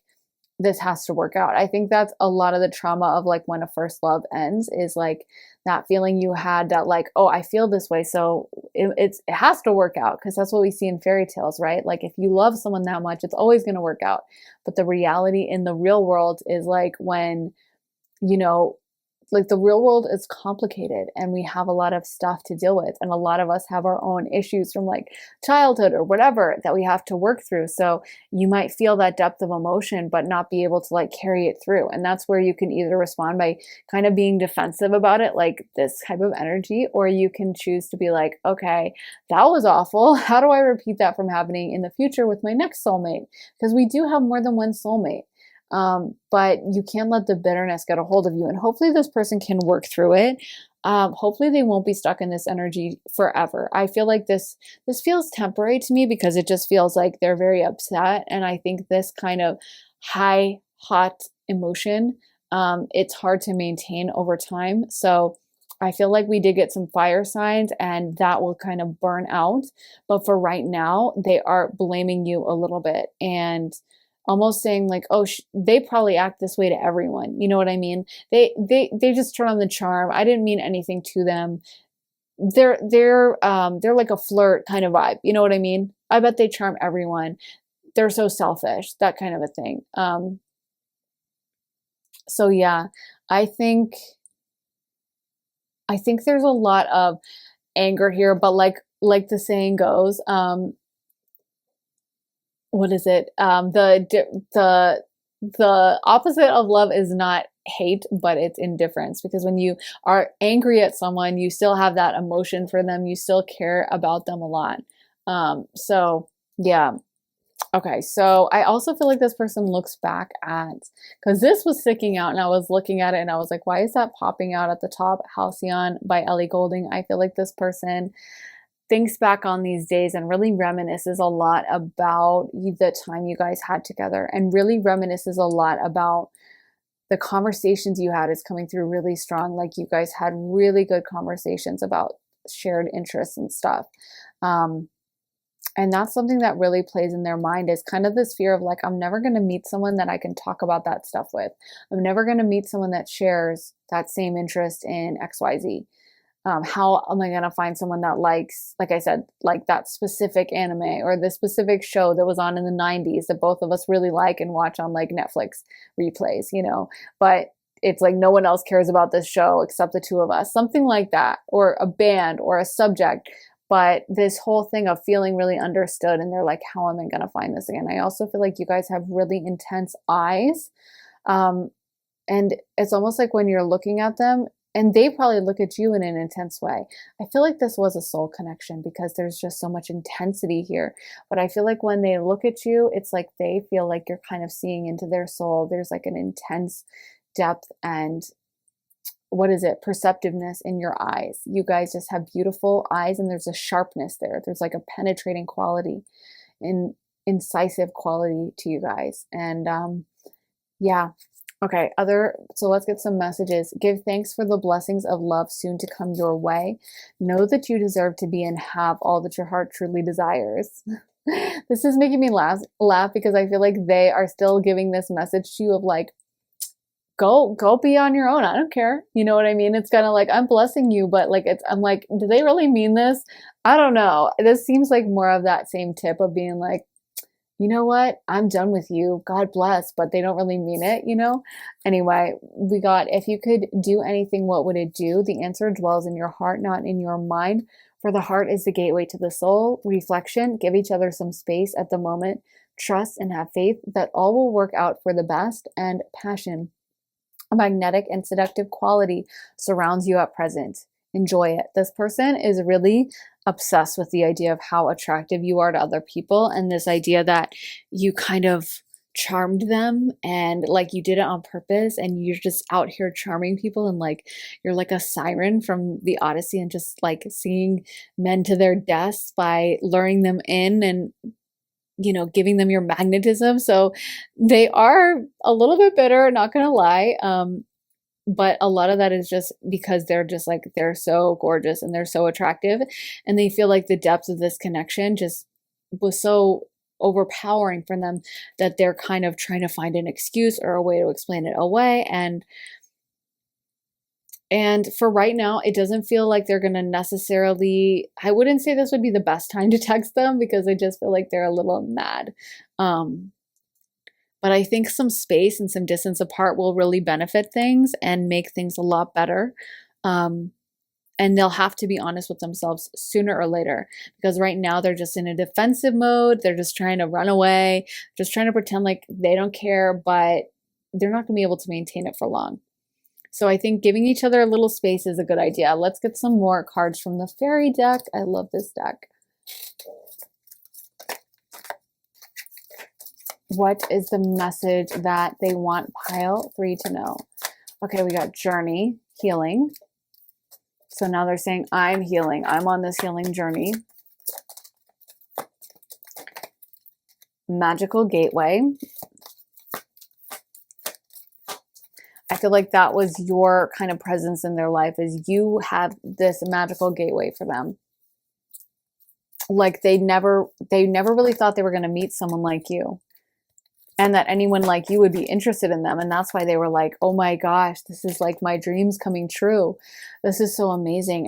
A: this has to work out. I think that's a lot of the trauma of like when a first love ends, is like that feeling you had that like, oh, I feel this way, so it has to work out, because that's what we see in fairy tales, right? Like, if you love someone that much, it's always going to work out. But the reality in the real world is like when, like the real world is complicated and we have a lot of stuff to deal with, and a lot of us have our own issues from like childhood or whatever that we have to work through. So you might feel that depth of emotion but not be able to like carry it through, and that's where you can either respond by kind of being defensive about it, like this type of energy, or you can choose to be like, okay, that was awful, how do I repeat that from happening in the future with my next soulmate? Because we do have more than one soulmate. But you can't let the bitterness get a hold of you, and hopefully this person can work through it. Hopefully they won't be stuck in this energy forever. I feel like this feels temporary to me because it just feels like they're very upset, and I think this kind of high, hot emotion, it's hard to maintain over time. So I feel like we did get some fire signs and that will kind of burn out. But for right now, they are blaming you a little bit and almost saying like, oh, they probably act this way to everyone. You know what I mean? They just turn on the charm. I didn't mean anything to them. They're like a flirt kind of vibe. You know what I mean? I bet they charm everyone. They're so selfish, that kind of a thing. So yeah, I think there's a lot of anger here, but like the saying goes, what is it? The opposite of love is not hate, but it's indifference. Because when you are angry at someone, you still have that emotion for them. You still care about them a lot. So yeah. Okay, so I also feel like this person looks back at, because this was sticking out and I was looking at it and I was like, why is that popping out at the top? Halcyon by Ellie Goulding. I feel like this person thinks back on these days and really reminisces a lot about the time you guys had together, and really reminisces a lot about the conversations you had. Is coming through really strong. Like you guys had really good conversations about shared interests and stuff. And that's something that really plays in their mind, is kind of this fear of like, I'm never going to meet someone that I can talk about that stuff with. I'm never going to meet someone that shares that same interest in XYZ. How am I going to find someone that likes, like I said, like that specific anime or the specific show that was on in the 90s that both of us really like and watch on like Netflix replays, you know, but it's like no one else cares about this show except the two of us, something like that, or a band or a subject. But this whole thing of feeling really understood, and they're like, how am I going to find this again? I also feel like you guys have really intense eyes. And it's almost like when you're looking at them, and they probably look at you in an intense way. I feel like this was a soul connection because there's just so much intensity here. But I feel like when they look at you, it's like they feel like you're kind of seeing into their soul. There's like an intense depth and what is it? Perceptiveness in your eyes. You guys just have beautiful eyes, and there's a sharpness there. There's like a penetrating quality, an incisive quality to you guys. And yeah. Okay, so let's get some messages. Give thanks for the blessings of love soon to come your way. Know that you deserve to be and have all that your heart truly desires. This is making me laugh because I feel like they are still giving this message to you of like, go be on your own. I don't care. You know what I mean? It's kind of like, I'm blessing you, but like I'm like, do they really mean this? I don't know. This seems like more of that same tip of being like, you know what? I'm done with you. God bless, but they don't really mean it, you know? Anyway, we got, if you could do anything, what would it do? The answer dwells in your heart, not in your mind. For the heart is the gateway to the soul. Reflection, give each other some space at the moment. Trust and have faith that all will work out for the best. And passion, a magnetic and seductive quality, surrounds you at present. Enjoy it. This person is really obsessed with the idea of how attractive you are to other people, and this idea that you kind of charmed them and like you did it on purpose, and you're just out here charming people, and like you're like a siren from the Odyssey and just like singing men to their deaths by luring them in and, you know, giving them your magnetism. So they are a little bit bitter, not gonna lie. But a lot of that is just because they're just like, they're so gorgeous and they're so attractive, and they feel like the depth of this connection just was so overpowering for them that they're kind of trying to find an excuse or a way to explain it away. And for right now, it doesn't feel like they're going to necessarily, I wouldn't say this would be the best time to text them because I just feel like they're a little mad. But But I think some space and some distance apart will really benefit things and make things a lot better. And they'll have to be honest with themselves sooner or later, because right now they're just in a defensive mode. They're just trying to run away, just trying to pretend like they don't care, but they're not going to be able to maintain it for long. So I think giving each other a little space is a good idea. Let's get some more cards from the fairy deck. I love this deck. What is the message that they want pile 3 to know? Okay, we got journey, healing. So now they're saying, I'm healing. I'm on this healing journey. Magical gateway. I feel like that was your kind of presence in their life, is you have this magical gateway for them. Like they never really thought they were going to meet someone like you, and that anyone like you would be interested in them. And that's why they were like, oh my gosh, this is like my dreams coming true. This is so amazing.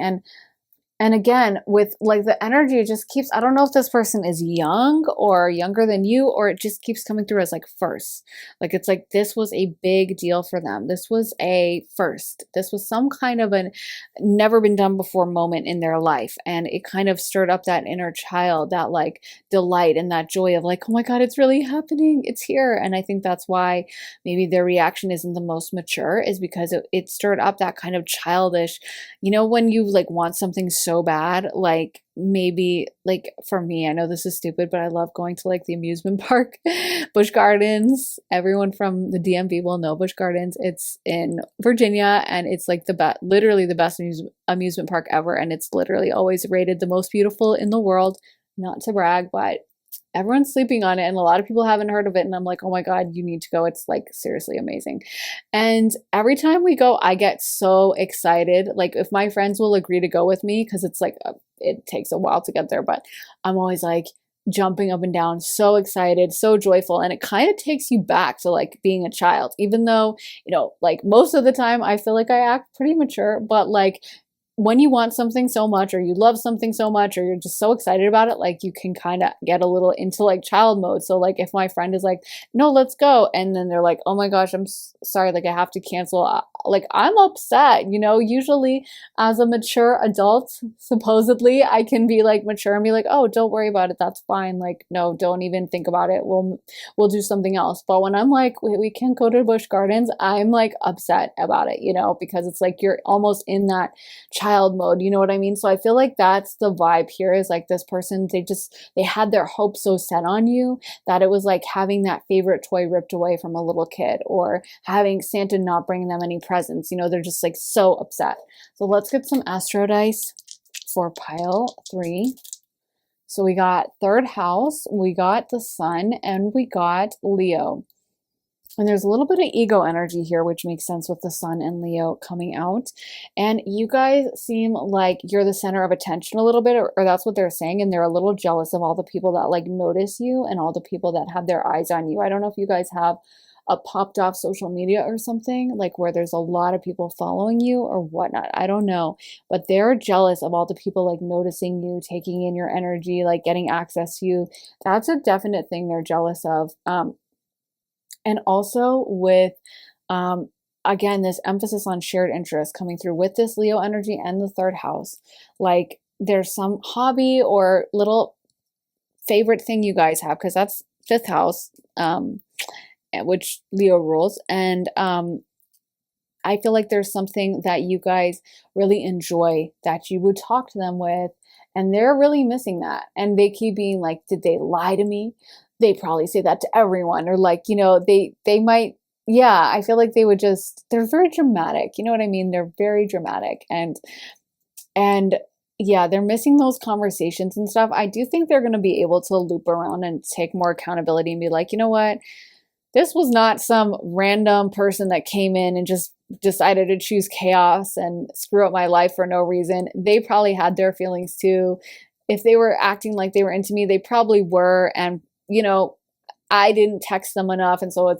A: And again, with like the energy, it just keeps, I don't know if this person is young or younger than you, or it just keeps coming through as like first. Like it's like this was a big deal for them. This was a first. This was some kind of a never been done before moment in their life. And it kind of stirred up that inner child, that like delight and that joy of like, oh my God, it's really happening. It's here. And I think that's why maybe their reaction isn't the most mature, is because it stirred up that kind of childish, you know, when you like want something so bad, like maybe like for me, I know this is stupid, but I love going to like the amusement park, Busch Gardens. Everyone from the DMV will know Busch Gardens. It's in Virginia, and it's like the best, literally the best amusement park ever. And it's literally always rated the most beautiful in the world. Not to brag, but everyone's sleeping on it, and a lot of people haven't heard of it. And I'm like, oh my God, you need to go. It's like seriously amazing. And every time we go, I get so excited. Like if my friends will agree to go with me, because it's like, it takes a while to get there, but I'm always like jumping up and down, so excited, so joyful. And it kind of takes you back to like being a child, even though, you know, like most of the time I feel like I act pretty mature, but like when you want something so much, or you love something so much, or you're just so excited about it, like you can kind of get a little into like child mode. So like if my friend is like, no, let's go, and then they're like, oh my gosh, I'm sorry, like I have to cancel, like I'm upset, you know. Usually as a mature adult, supposedly I can be like mature and be like, oh, don't worry about it, that's fine, like no, don't even think about it, we'll do something else. But when I'm like, we can't go to Busch Gardens, I'm like upset about it, you know, because it's like you're almost in that child mode, you know what I mean? So I feel like that's the vibe here, is like this person, they had their hopes so set on you that it was like having that favorite toy ripped away from a little kid, or having Santa not bring them any presents, you know. They're just like so upset. So let's get some astro dice for pile 3. So we got third house, we got the sun, and we got Leo. And there's a little bit of ego energy here, which makes sense with the sun and Leo coming out. And you guys seem like you're the center of attention a little bit, or that's what they're saying. And they're a little jealous of all the people that like notice you and all the people that have their eyes on you. I don't know if you guys have a popped off social media or something, like where there's a lot of people following you or whatnot. I don't know, but they're jealous of all the people like noticing you, taking in your energy, like getting access to you. That's a definite thing they're jealous of. And also with, again, this emphasis on shared interest coming through with this Leo energy and the third house. Like there's some hobby or little favorite thing you guys have, because that's fifth house, which Leo rules. And I feel like there's something that you guys really enjoy that you would talk to them with, and they're really missing that. And they keep being like, did they lie to me? They probably say that to everyone, or like, you know, they might, yeah, I feel like they would just, they're very dramatic. You know what I mean? They're very dramatic, and yeah, they're missing those conversations and stuff. I do think they're going to be able to loop around and take more accountability and be like, you know what? This was not some random person that came in and just decided to choose chaos and screw up my life for no reason. They probably had their feelings too. If they were acting like they were into me, they probably were. And you know, I didn't text them enough. And so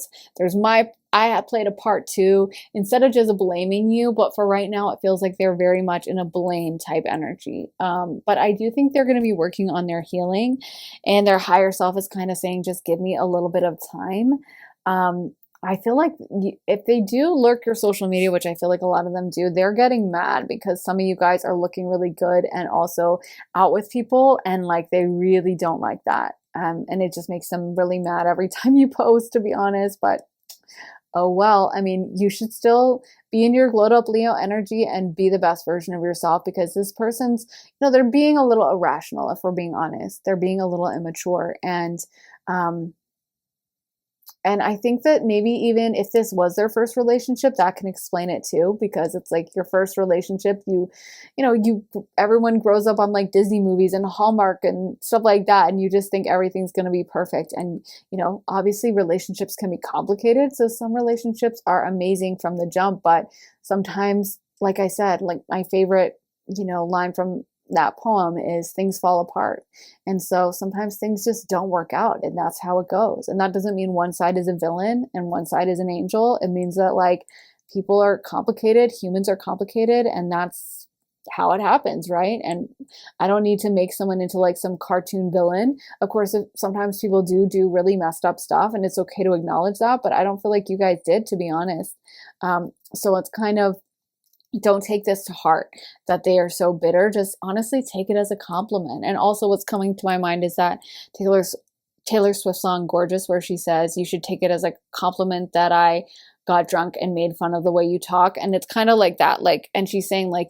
A: I have played a part too, instead of just blaming you. But for right now, it feels like they're very much in a blame type energy. But I do think they're going to be working on their healing, and their higher self is kind of saying, just give me a little bit of time. I feel like if they do lurk your social media, which I feel like a lot of them do, they're getting mad because some of you guys are looking really good and also out with people, and like they really don't like that. And it just makes them really mad every time you post, to be honest. But oh well, I mean, you should still be in your glowed up Leo energy and be the best version of yourself, because this person's, they're being a little irrational, if we're being honest. They're being a little immature. Um, and I think that maybe even if this was their first relationship, that can explain it too, because it's like your first relationship, everyone grows up on like Disney movies and Hallmark and stuff like that. And you just think everything's going to be perfect. And, obviously relationships can be complicated. So some relationships are amazing from the jump, but sometimes, like I said, like my favorite, line from that poem is things fall apart. And so sometimes things just don't work out, and that's how it goes. And that doesn't mean one side is a villain and one side is an angel. It means that like people are complicated, humans are complicated, and that's how it happens, right? And I don't need to make someone into like some cartoon villain. Of course, sometimes people do really messed up stuff, and it's okay to acknowledge that, but I don't feel like you guys did, to be honest. So it's kind of, don't take this to heart that they are so bitter. Just honestly take it as a compliment. And also what's coming to my mind is that Taylor Swift song Gorgeous, where she says, you should take it as a compliment that I got drunk and made fun of the way you talk. And it's kind of like that. Like, and she's saying like,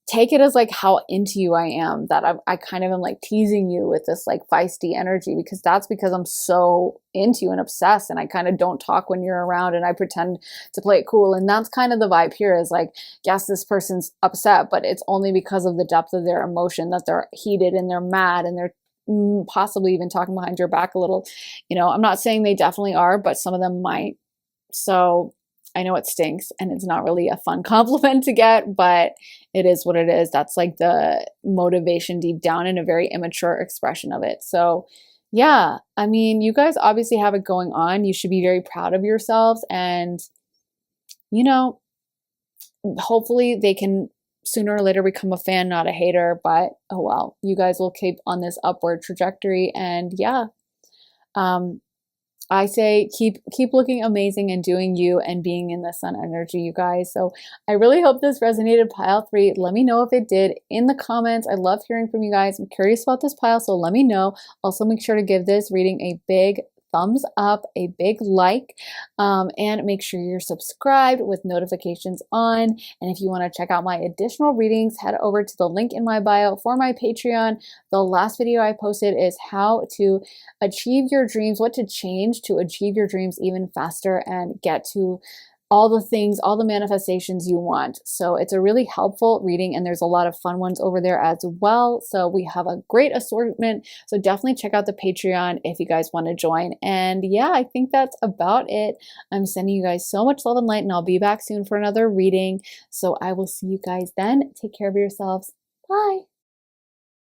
A: take it as like how into you I am, that I kind of am like teasing you with this like feisty energy, because I'm so into you and obsessed, and I kind of don't talk when you're around and I pretend to play it cool. And that's kind of the vibe here, is like, yes, this person's upset, but it's only because of the depth of their emotion that they're heated and they're mad and they're possibly even talking behind your back a little. I'm not saying they definitely are, but some of them might. So I know it stinks and it's not really a fun compliment to get, but it is what it is. That's like the motivation deep down and a very immature expression of it. So yeah, I mean, you guys obviously have it going on. You should be very proud of yourselves, and hopefully they can sooner or later become a fan, not a hater. But oh well, you guys will keep on this upward trajectory. And yeah, I say keep looking amazing and doing you and being in the sun energy, you guys. So I really hope this resonated, pile 3. Let me know if it did in the comments. I love hearing from you guys. I'm curious about this pile, so let me know. Also, make sure to give this reading a big thumbs up, a big like, and make sure you're subscribed with notifications on. And if you want to check out my additional readings, head over to the link in my bio for my Patreon. The last video I posted is how to achieve your dreams, what to change to achieve your dreams even faster and get to all the things, all the manifestations you want. So it's a really helpful reading, and there's a lot of fun ones over there as well. So we have a great assortment. So definitely check out the Patreon if you guys want to join. And yeah, I think that's about it. I'm sending you guys so much love and light, and I'll be back soon for another reading. So I will see you guys then. Take care of yourselves. Bye.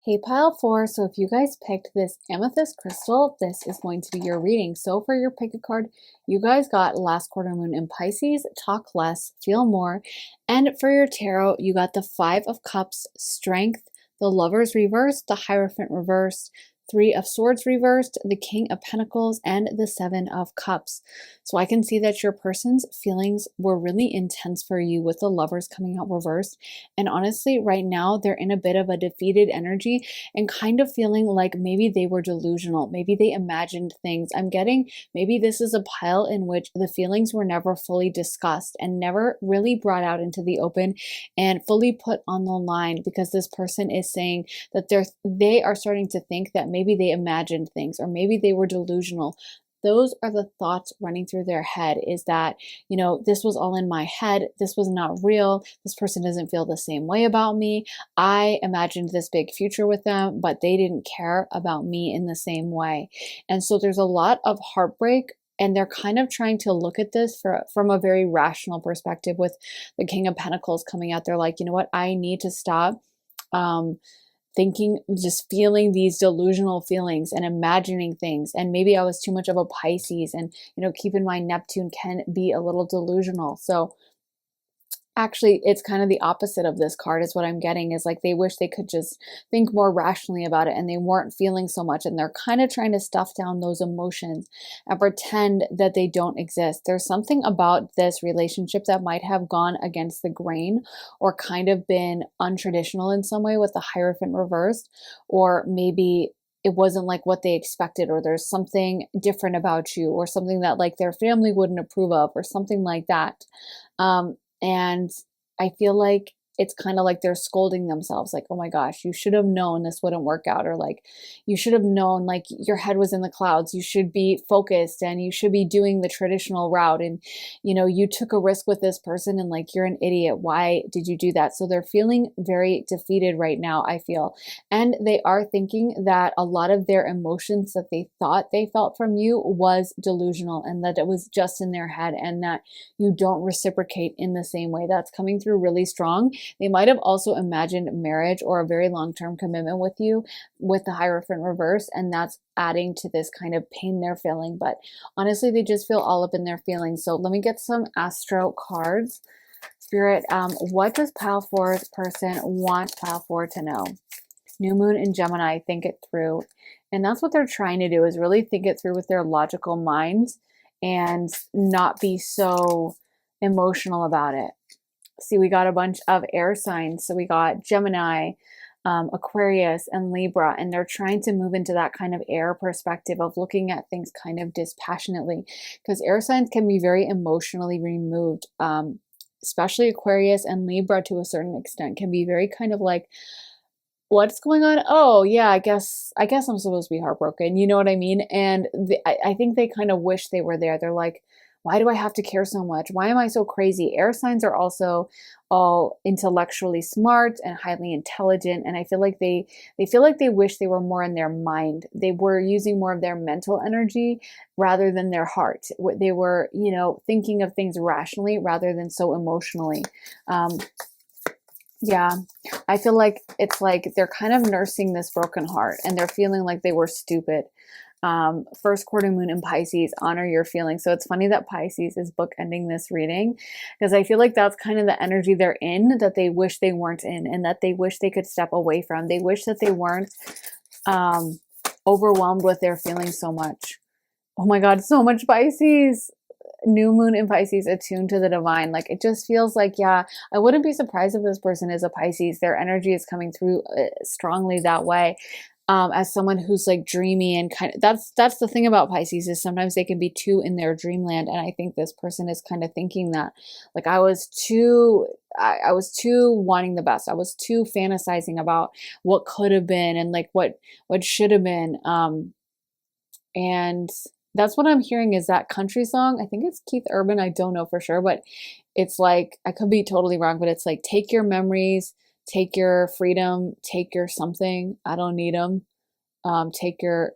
A: Hey, pile 4, so if you guys picked this amethyst crystal, this is going to be your reading. So for your pick a card, you guys got last quarter moon in Pisces, talk less, feel more. And for your tarot, you got the 5 of Cups, strength, the Lovers reversed, the Hierophant reversed, 3 of Swords reversed, the King of Pentacles, and the 7 of Cups. So I can see that your person's feelings were really intense for you with the Lovers coming out reversed. And honestly, right now, they're in a bit of a defeated energy and kind of feeling like maybe they were delusional. Maybe they imagined things. I'm getting maybe this is a pile in which the feelings were never fully discussed and never really brought out into the open and fully put on the line, because this person is saying that they are starting to think that maybe they imagined things or maybe they were delusional. Those are the thoughts running through their head, is that, this was all in my head. This was not real. This person doesn't feel the same way about me. I imagined this big future with them, but they didn't care about me in the same way. And so there's a lot of heartbreak, and they're kind of trying to look at this from a very rational perspective, with the King of Pentacles coming out. They're like, you know what? I need to stop thinking, just feeling these delusional feelings and imagining things. And maybe I was too much of a Pisces, and keep in mind Neptune can be a little delusional. So Actually, it's kind of the opposite of this card is what I'm getting, is like they wish they could just think more rationally about it and they weren't feeling so much, and they're kind of trying to stuff down those emotions and pretend that they don't exist. There's something about this relationship that might have gone against the grain or kind of been untraditional in some way with the Hierophant reversed, or maybe it wasn't like what they expected, or there's something different about you, or something that like their family wouldn't approve of, or something like that. And I feel like it's kind of like they're scolding themselves, like, oh my gosh, you should have known this wouldn't work out, or like, you should have known, like, your head was in the clouds. You should be focused and you should be doing the traditional route. And, you took a risk with this person and like, you're an idiot. Why did you do that? So they're feeling very defeated right now, I feel. And they are thinking that a lot of their emotions that they thought they felt from you was delusional, and that it was just in their head, and that you don't reciprocate in the same way. That's coming through really strong. They might have also imagined marriage or a very long-term commitment with you with the Hierophant reverse, and that's adding to this kind of pain they're feeling. But honestly, they just feel all up in their feelings. So let me get some Astro cards. Spirit, what does Pile 4's person want Pile 4 to know? New Moon in Gemini, think it through. And that's what they're trying to do, is really think it through with their logical minds and not be so emotional about it. See, we got a bunch of air signs. So we got Gemini, Aquarius, and Libra, and they're trying to move into that kind of air perspective of looking at things kind of dispassionately, because air signs can be very emotionally removed, especially Aquarius and Libra to a certain extent can be very kind of like, what's going on? Oh yeah, I guess I'm supposed to be heartbroken. You know what I mean? And I think they kind of wish they were there. They're like, why do I have to care so much? Why am I so crazy? Air signs are also all intellectually smart and highly intelligent. And I feel like they feel like they wish they were more in their mind. They were using more of their mental energy rather than their heart. They were, thinking of things rationally rather than so emotionally. Yeah, I feel like it's like they're kind of nursing this broken heart, and they're feeling like they were stupid. First quarter moon in Pisces, honor your feelings. So it's funny that Pisces is bookending this reading, because I feel like that's kind of the energy they're in, that they wish they weren't in, and that they wish they could step away from. They wish that they weren't overwhelmed with their feelings so much. Oh my God, so much Pisces. New moon in Pisces, attuned to the divine. Like, it just feels like, yeah, I wouldn't be surprised if this person is a Pisces. Their energy is coming through strongly that way. As someone who's like dreamy and kind of, that's the thing about Pisces, is sometimes they can be too in their dreamland. And I think this person is kind of thinking that, like, I was too wanting the best. I was too fantasizing about what could have been and like what should have been. And that's what I'm hearing is that country song. I think it's Keith Urban. I don't know for sure, but it's like, I could be totally wrong, but it's like, take your memories, take your freedom, take your something. I don't need them. Take your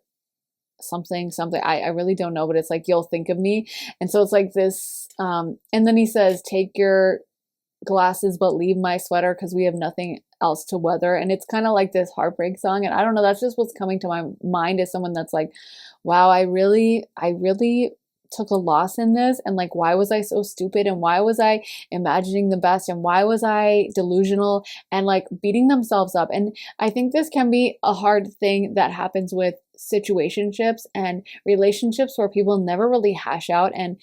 A: something. I really don't know, but it's like, you'll think of me. And so it's like this. And then he says, take your glasses, but leave my sweater, because we have nothing else to weather. And it's kind of like this heartbreak song. And I don't know, that's just what's coming to my mind, as someone that's like, wow, I really took a loss in this, and like, why was I so stupid, and why was I imagining the best, and why was I delusional, and like beating themselves up. And I think this can be a hard thing that happens with situationships and relationships, where people never really hash out and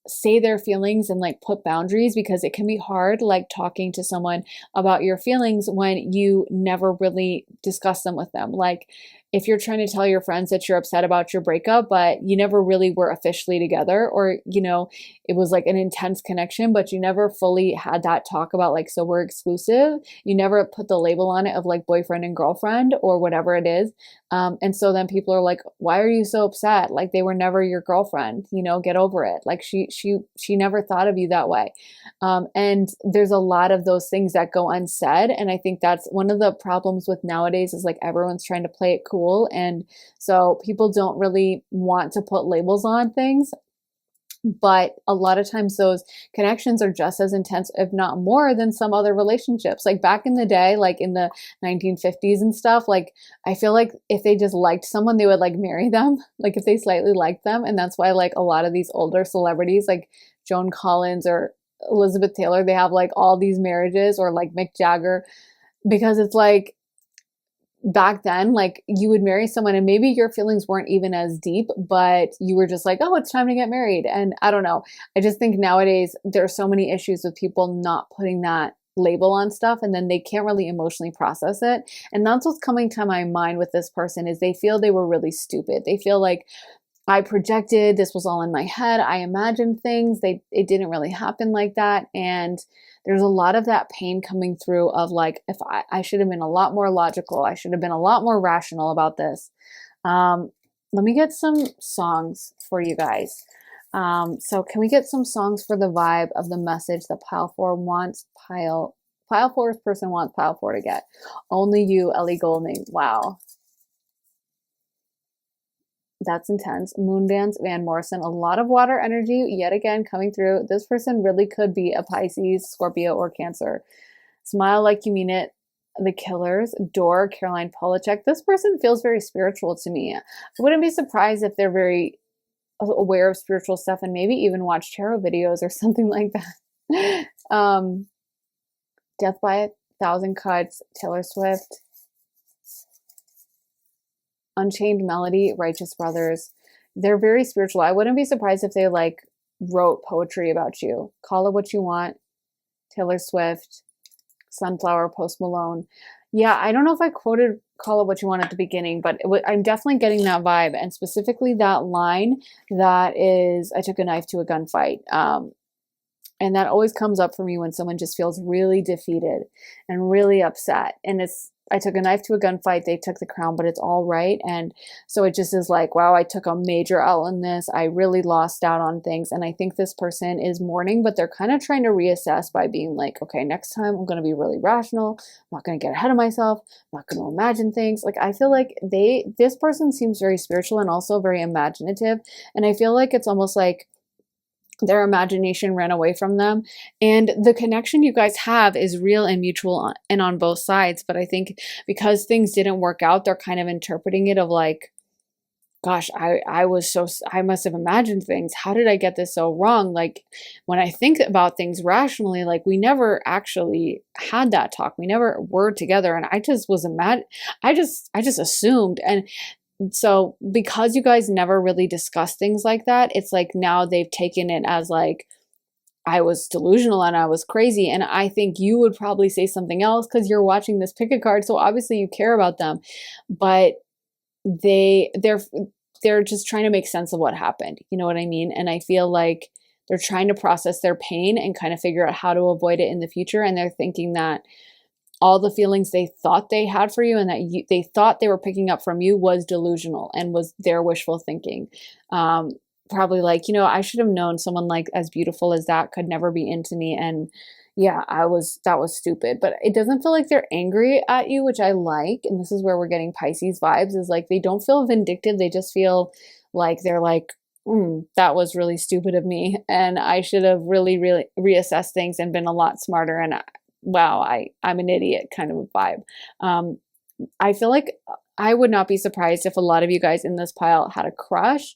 A: say their feelings and like put boundaries, because it can be hard like talking to someone about your feelings when you never really discuss them with them. Like, if you're trying to tell your friends that you're upset about your breakup, but you never really were officially together, or, it was like an intense connection, but you never fully had that talk about like, so we're exclusive. You never put the label on it of like boyfriend and girlfriend or whatever it is. And so then people are like, why are you so upset? Like, they were never your girlfriend, get over it. Like, she never thought of you that way. And there's a lot of those things that go unsaid. And I think that's one of the problems with nowadays, is like, everyone's trying to play it cool. And so people don't really want to put labels on things. But a lot of times those connections are just as intense, if not more, than some other relationships. Like back in the day, like in the 1950s and stuff, like I feel like if they just liked someone, they would like marry them, like if they slightly liked them. And that's why like a lot of these older celebrities like Joan Collins or Elizabeth Taylor, they have like all these marriages, or like Mick Jagger, because it's like back then, like you would marry someone and maybe your feelings weren't even as deep, but you were just like, oh, it's time to get married. And I don't know. I just think nowadays there are so many issues with people not putting that label on stuff, and then they can't really emotionally process it. And that's what's coming to my mind with this person, is they feel they were really stupid. They feel like, I projected, this was all in my head, I imagined things, it didn't really happen like that. And there's a lot of that pain coming through of like, if I should have been a lot more logical, I should have been a lot more rational about this. Let me get some songs for you guys. So can we get some songs for the vibe of the message that pile 4 wants pile 4's person wants pile 4 to get? Only You, Ellie Goulding. Wow. That's intense. Moondance, Van Morrison. A lot of water energy yet again coming through. This person really could be a Pisces, Scorpio, or Cancer. Smile Like You Mean It, The Killers. Door, Caroline Polachek. This person feels very spiritual to me. I wouldn't be surprised if they're very aware of spiritual stuff and maybe even watch tarot videos or something like that. Death by a Thousand Cuts, Taylor Swift. Unchained Melody, Righteous Brothers. They're very spiritual. I wouldn't be surprised if they like wrote poetry about you. Call It What You Want, Taylor Swift. Sunflower, Post Malone. Yeah, I don't know if I quoted Call It What You Want at the beginning, but I'm definitely getting that vibe, and specifically that line that is, I took a knife to a gunfight. And that always comes up for me when someone just feels really defeated and really upset. And I took a knife to a gunfight, they took the crown, but it's all right. And so it just is like, wow, I took a major L in this. I really lost out on things. And I think this person is mourning, but they're kind of trying to reassess by being like, okay, next time I'm going to be really rational. I'm not going to get ahead of myself. I'm not going to imagine things. Like, I feel like this person seems very spiritual and also very imaginative. And I feel like it's almost like their imagination ran away from them, and the connection you guys have is real and mutual and on both sides. But I think because things didn't work out, they're kind of interpreting it of like, gosh, I must have imagined things. How did I get this so wrong? Like, when I think about things rationally, like, we never actually had that talk. We never were together. And I just was I just assumed. And so because you guys never really discussed things like that, it's like now they've taken it as like, I was delusional and I was crazy. And I think you would probably say something else because you're watching this pick a card. So obviously you care about them, but they're just trying to make sense of what happened. You know what I mean? And I feel like they're trying to process their pain and kind of figure out how to avoid it in the future. And they're thinking that all the feelings they thought they had for you and that they thought they were picking up from you was delusional and was their wishful thinking. Probably like, I should have known someone like as beautiful as that could never be into me. And yeah, that was stupid. But it doesn't feel like they're angry at you, which I like. And this is where we're getting Pisces vibes, is like, they don't feel vindictive. They just feel like they're like, that was really stupid of me. And I should have really, really reassessed things and been a lot smarter. And wow, I'm an idiot kind of a vibe. I feel like I would not be surprised if a lot of you guys in this pile had a crush,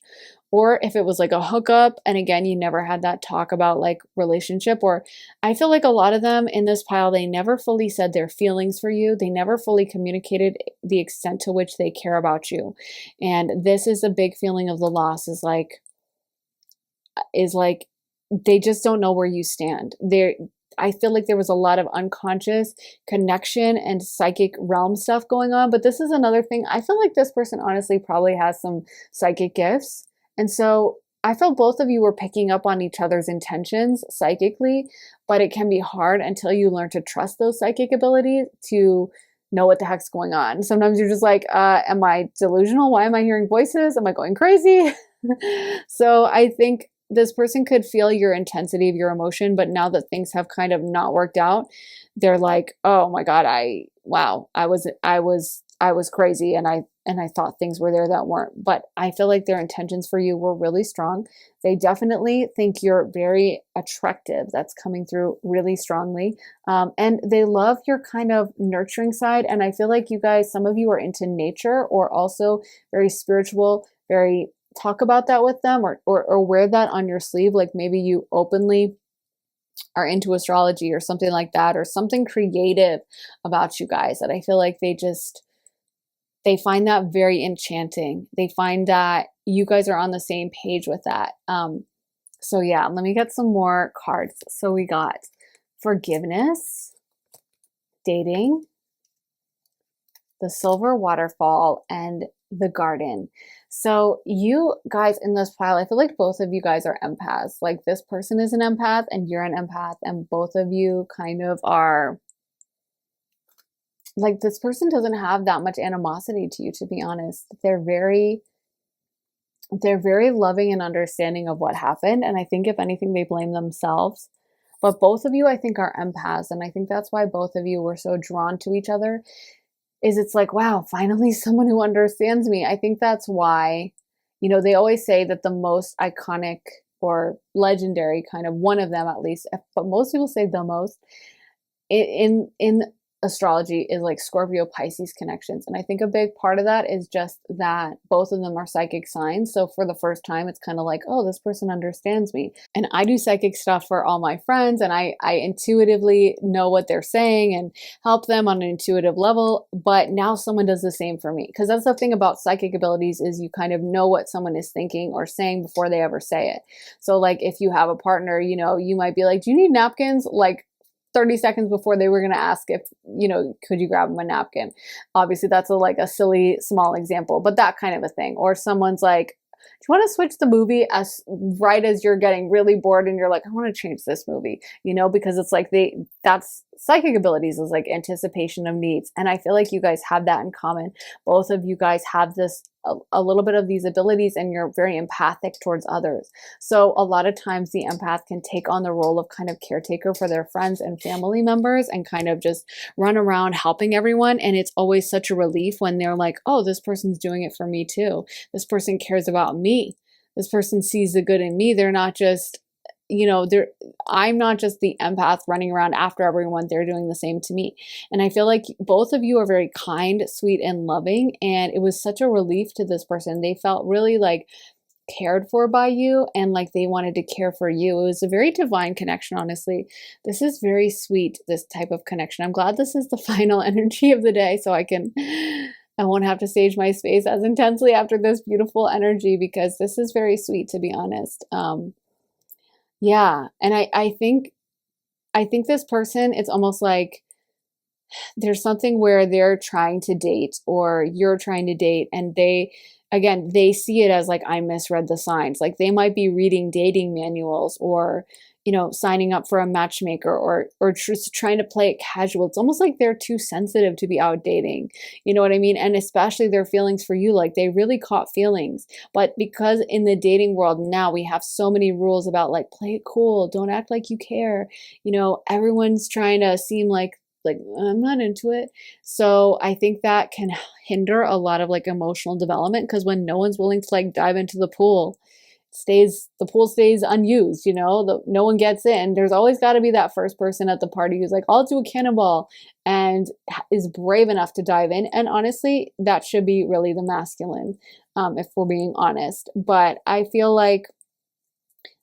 A: or if it was like a hookup. And again, you never had that talk about like relationship. Or I feel like a lot of them in this pile, they never fully said their feelings for you. They never fully communicated the extent to which they care about you. And this is a big feeling of the loss, is like they just don't know where you stand. I feel like there was a lot of unconscious connection and psychic realm stuff going on. But this is another thing. I feel like this person honestly probably has some psychic gifts. And so I felt both of you were picking up on each other's intentions psychically, but it can be hard until you learn to trust those psychic abilities to know what the heck's going on. Sometimes you're just like, am I delusional? Why am I hearing voices? Am I going crazy? So I think this person could feel your intensity of your emotion, but now that things have kind of not worked out, they're like, oh my God, I was crazy, and I thought things were there that weren't. But I feel like their intentions for you were really strong. They definitely think you're very attractive. That's coming through really strongly. And they love your kind of nurturing side. And I feel like you guys, some of you are into nature, or also very spiritual, very talk about that with them, or wear that on your sleeve. Like maybe you openly are into astrology or something like that, or something creative about you guys, that I feel like they find that very enchanting. They find that you guys are on the same page with that. So yeah, let me get some more cards. So we got forgiveness, dating, the silver waterfall, and the garden. So you guys in this pile, I feel like both of you guys are empaths. Like this person is an empath and you're an empath, and both of you kind of are like, this person doesn't have that much animosity to you, to be honest. They're very loving and understanding of what happened, and I think if anything they blame themselves. But both of you I think are empaths, and I think that's why both of you were so drawn to each other. Is it's like, wow, finally someone who understands me. I think that's why, they always say that the most iconic or legendary, kind of one of them at least, but most people say the most in astrology is like Scorpio Pisces connections. And I think a big part of that is just that both of them are psychic signs. So for the first time, it's kind of like, oh, this person understands me. And I do psychic stuff for all my friends, and I intuitively know what they're saying and help them on an intuitive level. But now someone does the same for me. Because that's the thing about psychic abilities, is you kind of know what someone is thinking or saying before they ever say it. So like if you have a partner, you might be like, do you need napkins? Like 30 seconds before they were going to ask if, could you grab them a napkin? Obviously that's like a silly small example, but that kind of a thing. Or someone's like, do you want to switch the movie, as right as you're getting really bored and you're like, I want to change this movie, because it's like that's psychic abilities, is like anticipation of needs. And I feel like you guys have that in common. Both of you guys have this a little bit of these abilities, and you're very empathic towards others. So a lot of times the empath can take on the role of kind of caretaker for their friends and family members, and kind of just run around helping everyone. And it's always such a relief when they're like, oh, this person's doing it for me too. This person cares about me. This person sees the good in me. They're not just, I'm not just the empath running around after everyone. They're doing the same to me. And I feel like both of you are very kind, sweet, and loving. And it was such a relief to this person. They felt really like cared for by you, and like they wanted to care for you. It was a very divine connection, honestly. This is very sweet, this type of connection. I'm glad this is the final energy of the day, so I won't have to sage my space as intensely after this beautiful energy, because this is very sweet, to be honest. Yeah. And I think this person, it's almost like there's something where they're trying to date, or you're trying to date, and they see it as like, I misread the signs. Like they might be reading dating manuals, or signing up for a matchmaker, or just trying to play it casual. It's almost like they're too sensitive to be out dating. You know what I mean? And especially their feelings for you, like they really caught feelings. But because in the dating world now we have so many rules about like, play it cool, don't act like you care. Everyone's trying to seem like I'm not into it. So I think that can hinder a lot of like emotional development, because when no one's willing to like dive into the pool, the pool stays unused, no one gets in. There's always got to be that first person at the party who's like, I'll do a cannonball, and is brave enough to dive in. And honestly, that should be really the masculine, if we're being honest. But I feel like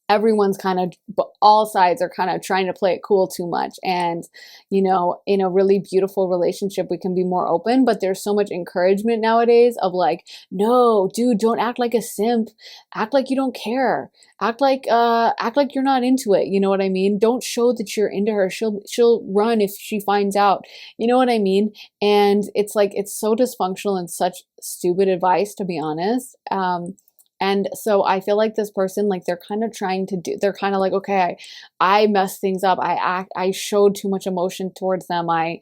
A: everyone's kind of, all sides are kind of trying to play it cool too much. And, in a really beautiful relationship, we can be more open, but there's so much encouragement nowadays of like, no, dude, don't act like a simp. Act like you don't care. Act like you're not into it. You know what I mean? Don't show that you're into her. She'll run if she finds out. You know what I mean? And it's like, it's so dysfunctional and such stupid advice, to be honest. And so I feel like this person, like they're kind of they're kind of like, okay, I messed things up. I showed too much emotion towards them. I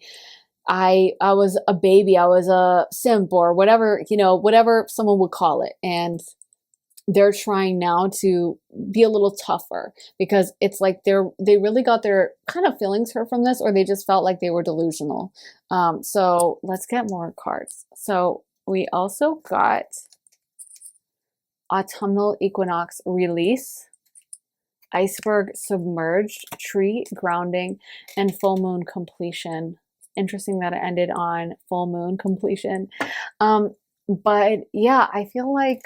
A: was a baby. I was a simp, or whatever, whatever someone would call it. And they're trying now to be a little tougher, because it's like they really got their kind of feelings hurt from this, or they just felt like they were delusional. So let's get more cards. So we also got autumnal equinox release, iceberg submerged, tree grounding, and full moon completion. Interesting that it ended on full moon completion. But yeah, I feel like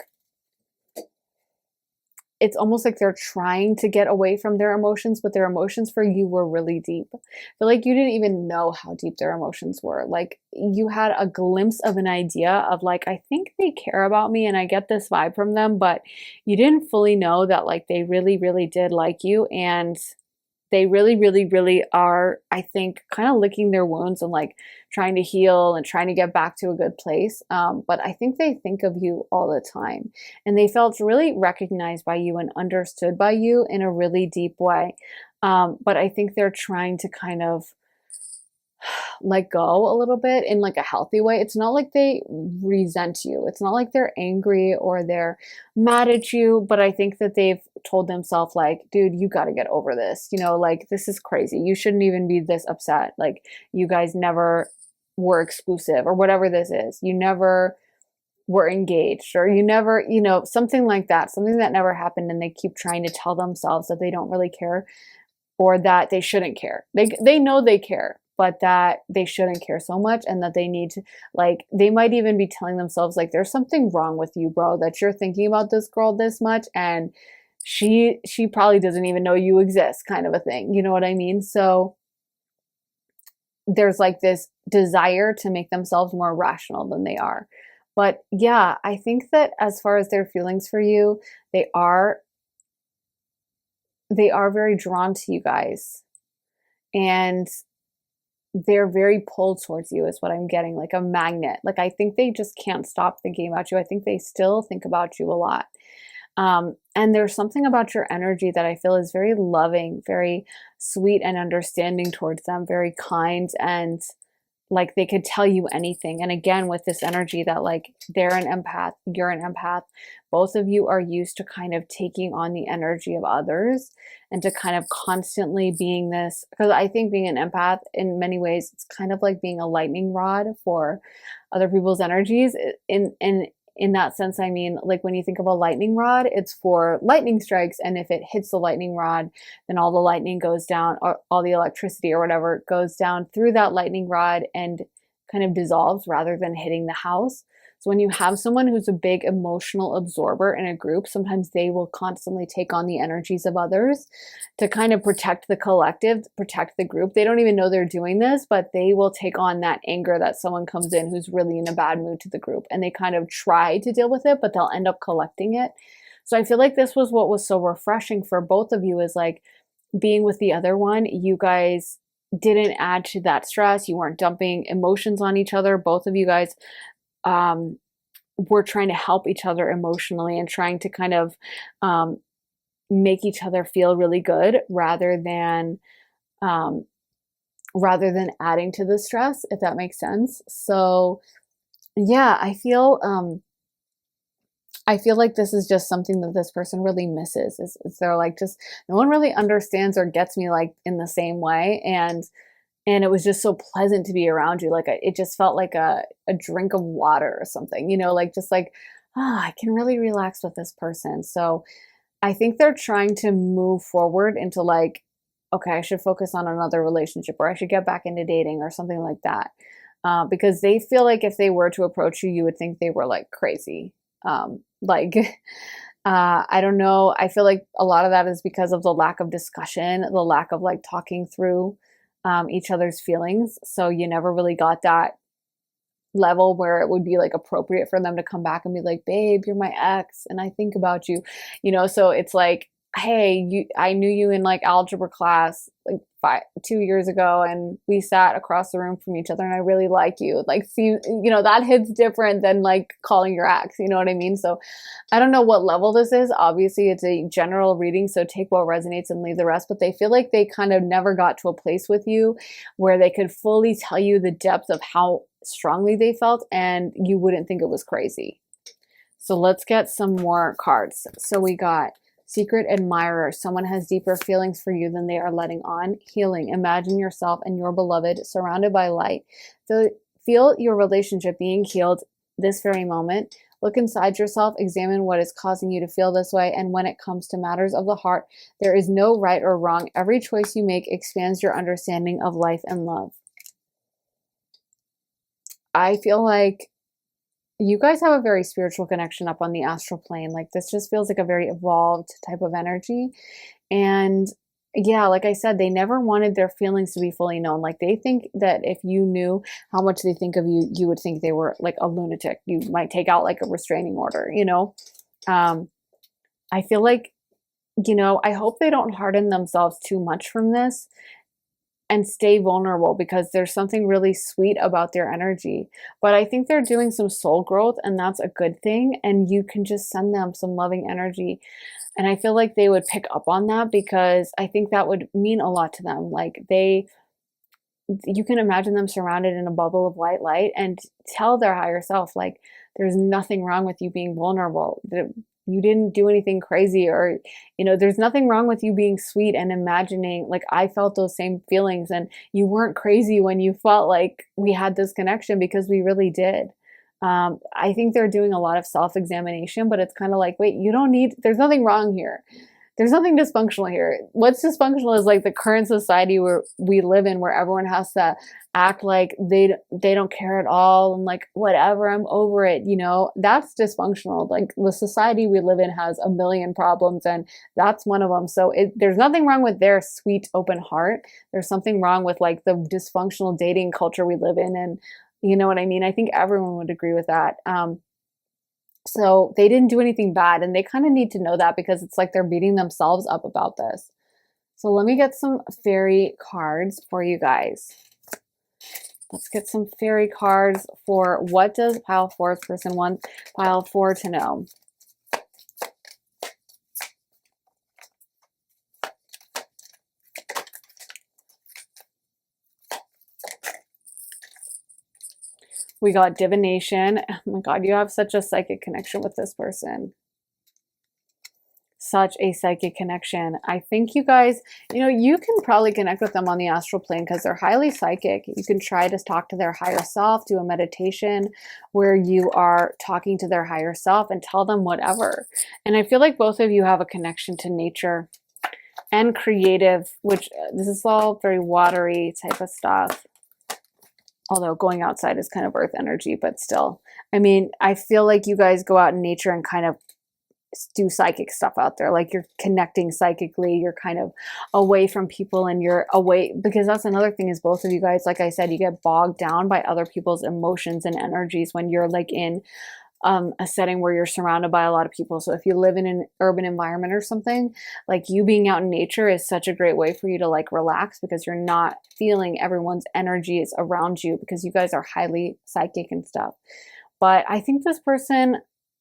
A: it's almost like they're trying to get away from their emotions, but their emotions for you were really deep. I feel like you didn't even know how deep their emotions were. Like you had a glimpse of an idea of like, I think they care about me and I get this vibe from them, but you didn't fully know that like they really, really did like you, and they really, really, really are, I think, kind of licking their wounds and like trying to heal and trying to get back to a good place. But I think they think of you all the time, and they felt really recognized by you and understood by you in a really deep way. But I think they're trying to kind of let go a little bit in like a healthy way. It's not like they resent you. It's not like they're angry or they're mad at you, but I think that they've told themselves like, dude, you got to get over this. You know, like this is crazy. You shouldn't even be this upset. Like you guys never were exclusive or whatever this is. You never were engaged, or you never, you know, something like that, something that never happened, and they keep trying to tell themselves that they don't really care or that they shouldn't care. They know they care, but that they shouldn't care so much, and that they need to, like, they might even be telling themselves like there's something wrong with you, bro, that you're thinking about this girl this much, and she probably doesn't even know you exist, kind of a thing. You know what I mean? So there's like this desire to make themselves more rational than they are. But yeah, I think that as far as their feelings for you, they are very drawn to you guys, and they're very pulled towards you is what I'm getting, like a magnet. Like I think they just can't stop thinking about you. I think they still think about you a lot. And there's something about your energy that I feel is very loving, very sweet and understanding towards them, very kind, and like they could tell you anything. And again, with this energy that like they're an empath, you're an empath, both of you are used to kind of taking on the energy of others and to kind of constantly being this, because I think being an empath in many ways, it's kind of like being a lightning rod for other people's energies. In that sense, I mean, like when you think of a lightning rod, it's for lightning strikes. And if it hits the lightning rod, then all the lightning goes down, or all the electricity or whatever goes down through that lightning rod and kind of dissolves rather than hitting the house. So when you have someone who's a big emotional absorber in a group, sometimes they will constantly take on the energies of others to kind of protect the collective, protect the group. They don't even know they're doing this, but they will take on that anger that someone comes in who's really in a bad mood to the group, and they kind of try to deal with it, but they'll end up collecting it. So I feel like this was what was so refreshing for both of you, is like being with the other one, you guys didn't add to that stress. You weren't dumping emotions on each other. Both of you guys were trying to help each other emotionally and trying to kind of make each other feel really good rather than adding to the stress, if that makes sense. So yeah, I feel like this is just something that this person really misses, is they're like, just no one really understands or gets me like in the same way. And it was just so pleasant to be around you. Like it just felt like a drink of water or something, you know, like just like, I can really relax with this person. So I think they're trying to move forward into like, okay, I should focus on another relationship, or I should get back into dating or something like that. Because they feel like if they were to approach you, you would think they were like crazy. Like, I don't know. I feel like a lot of that is because of the lack of discussion, the lack of like talking through each other's feelings. So you never really got that level where it would be like appropriate for them to come back and be like, babe, you're my ex and I think about you, you know? So it's like, hey, I knew you in like algebra class like 2 years ago, and we sat across the room from each other and I really like you. Like, see, you know, that hits different than like calling your ex, you know what I mean? So I don't know what level this is. Obviously it's a general reading, so take what resonates and leave the rest, but they feel like they kind of never got to a place with you where they could fully tell you the depth of how strongly they felt, and you wouldn't think it was crazy. So let's get some more cards. So we got secret admirer. Someone has deeper feelings for you than they are letting on. Healing. Imagine yourself and your beloved surrounded by light. Feel your relationship being healed this very moment. Look inside yourself. Examine what is causing you to feel this way. And when it comes to matters of the heart, there is no right or wrong. Every choice you make expands your understanding of life and love. I feel like You guys have a very spiritual connection up on the astral plane. Like this just feels like a very evolved type of energy. And yeah, like I said, they never wanted their feelings to be fully known. Like they think that if you knew how much they think of you, you would think they were like a lunatic. You might take out like a restraining order, you know? Um, I feel like, I hope they don't harden themselves too much from this and stay vulnerable because there's something really sweet about their energy. But I think they're doing some soul growth and that's a good thing. And you can just send them some loving energy. And I feel like they would pick up on that because I think that would mean a lot to them. Like you can imagine them surrounded in a bubble of white light and tell their higher self, like, there's nothing wrong with you being vulnerable. You didn't do anything crazy, or, there's nothing wrong with you being sweet and imagining, like, I felt those same feelings and you weren't crazy when you felt like we had this connection because we really did. I think they're doing a lot of self examination, but it's kind of like, wait, there's nothing wrong here. There's nothing dysfunctional here. What's dysfunctional is like the current society where we live in, where everyone has to act like they don't care at all and like whatever, I'm over it, that's dysfunctional. Like the society we live in has a million problems and that's one of them. So there's nothing wrong with their sweet open heart. There's something wrong with like the dysfunctional dating culture we live in, and you know what I mean? I think everyone would agree with that. So they didn't do anything bad, and they kind of need to know that because it's like they're beating themselves up about this. So let me get some fairy cards for you guys. Let's get some fairy cards for what does pile 4's person want pile 4 to know. We got divination. Oh my God, you have such a psychic connection with this person. Such a psychic connection. I think you guys, you can probably connect with them on the astral plane because they're highly psychic. You can try to talk to their higher self, do a meditation where you are talking to their higher self and tell them whatever. And I feel like both of you have a connection to nature and creative, which this is all very watery type of stuff. Although going outside is kind of earth energy, but still. I mean, I feel like you guys go out in nature and kind of do psychic stuff out there. Like you're connecting psychically, you're kind of away from people and you're away, because that's another thing is both of you guys, like I said, you get bogged down by other people's emotions and energies when you're like in a setting where you're surrounded by a lot of people. So if you live in an urban environment or something, like you being out in nature is such a great way for you to like relax because you're not feeling everyone's energy is around you because you guys are highly psychic and stuff. But I think this person,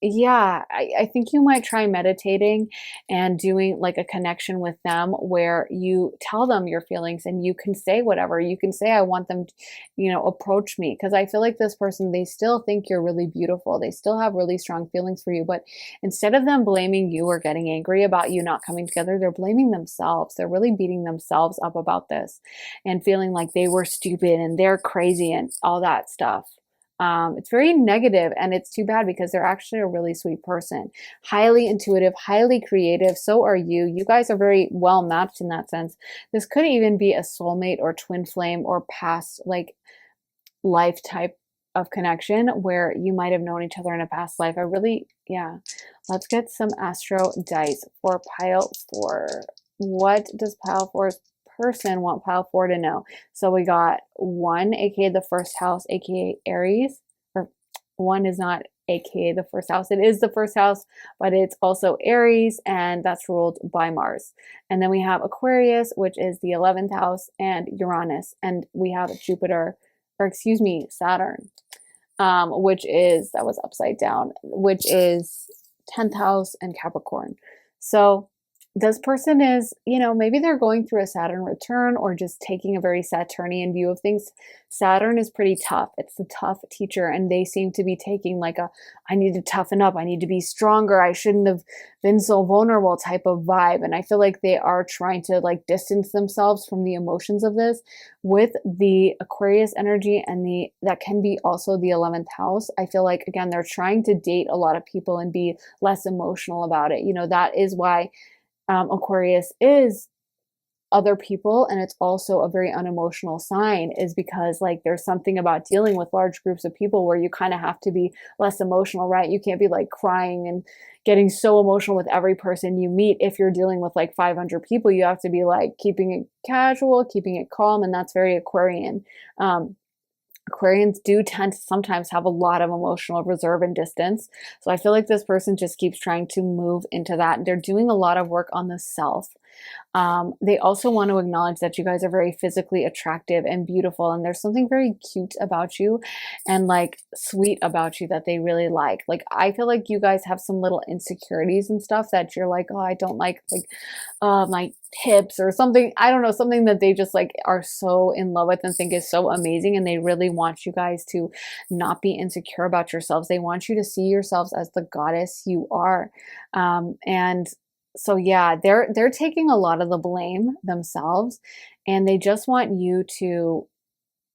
A: yeah, I think you might try meditating and doing like a connection with them where you tell them your feelings and you can say whatever. You can say, I want them to, approach me. Because I feel like this person, they still think you're really beautiful. They still have really strong feelings for you. But instead of them blaming you or getting angry about you not coming together, they're blaming themselves. They're really beating themselves up about this and feeling like they were stupid and they're crazy and all that stuff. It's very negative, and it's too bad because they're actually a really sweet person. Highly intuitive, highly creative. So are you. You guys are very well matched in that sense. This could even be a soulmate or twin flame or past like life type of connection where you might have known each other in a past life. Yeah. Let's get some astro dice for pile 4. What does pile 4's person want pile 4 to know? So we got 1, aka the first house, aka Aries, or 1 is not aka the first house. It is the first house, but it's also Aries, and that's ruled by Mars. And then we have Aquarius, which is the 11th house, and Uranus, and we have Jupiter, or excuse me, Saturn, that was upside down, which is 10th house and Capricorn. So this person is, maybe they're going through a Saturn return or just taking a very Saturnian view of things. Saturn is pretty tough. It's the tough teacher, and they seem to be taking like I need to toughen up. I need to be stronger. I shouldn't have been so vulnerable type of vibe. And I feel like they are trying to like distance themselves from the emotions of this with the Aquarius energy and that can be also the 11th house. I feel like, again, they're trying to date a lot of people and be less emotional about it. That is why Aquarius is other people, and it's also a very unemotional sign, is because like there's something about dealing with large groups of people where you kind of have to be less emotional, right? You can't be like crying and getting so emotional with every person you meet. If you're dealing with like 500 people, you have to be like keeping it casual, keeping it calm, and that's very Aquarian. Aquarians do tend to sometimes have a lot of emotional reserve and distance. So I feel like this person just keeps trying to move into that. They're doing a lot of work on the self. They also want to acknowledge that you guys are very physically attractive and beautiful, and there's something very cute about you and like sweet about you that they really like. Like, I feel like you guys have some little insecurities and stuff that you're like, oh, I don't like my hips or something. I don't know, something that they just like are so in love with and think is so amazing. And they really want you guys to not be insecure about yourselves. They want you to see yourselves as the goddess you are. And so yeah, they're taking a lot of the blame themselves, and they just want you to,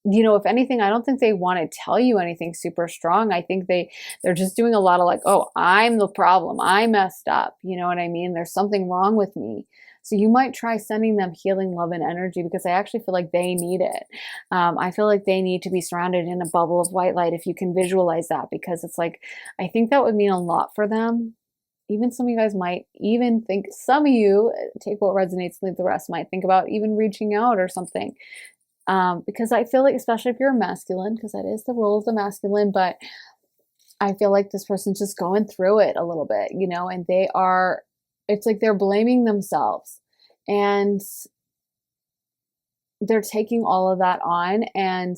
A: you know, if anything, I don't think they want to tell you anything super strong. I think they're just doing a lot of like, oh, I'm the problem. I messed up. You know what I mean? There's something wrong with me. So you might try sending them healing love and energy, because I actually feel like they need it. I feel like they need to be surrounded in a bubble of white light, if you can visualize that, because it's like, I think that would mean a lot for them. Even some of you guys might even think, some of you, take what resonates, leave the rest, might think about even reaching out or something. Because I feel like, especially if you're masculine, because that is the role of the masculine, but I feel like this person's just going through it a little bit, you know, and it's like they're blaming themselves, and they're taking all of that on. And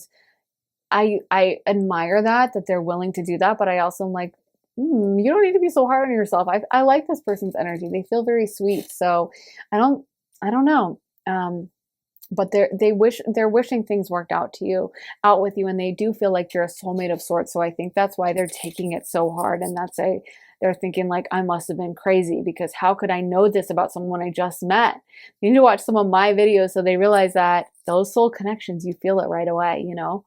A: I admire that they're willing to do that, but I also am like, you don't need to be so hard on yourself. I like this person's energy. They feel very sweet. So I don't know. But they're wishing things worked out with you, and they do feel like you're a soulmate of sorts. So I think that's why they're taking it so hard, and they're thinking like, I must have been crazy, because how could I know this about someone I just met? You need to watch some of my videos so they realize that those soul connections, you feel it right away, you know?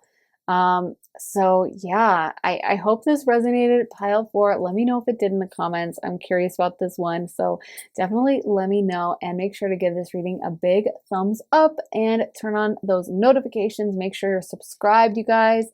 A: So yeah, I hope this resonated. Pile 4. Let me know if it did in the comments. I'm curious about this one. So definitely let me know, and make sure to give this reading a big thumbs up and turn on those notifications. Make sure you're subscribed, you guys.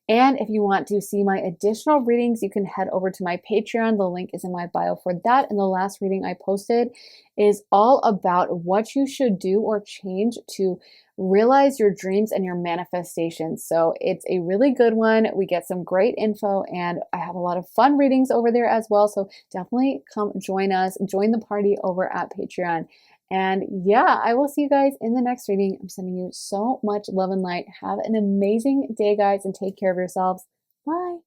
A: And if you want to see my additional readings, you can head over to my Patreon. The link is in my bio for that. And the last reading I posted is all about what you should do or change to realize your dreams and your manifestations. So it's a really good one. We get some great info, and I have a lot of fun readings over there as well. So definitely come join us, join the party over at Patreon. And yeah, I will see you guys in the next reading. I'm sending you so much love and light. Have an amazing day, guys, and take care of yourselves. Bye.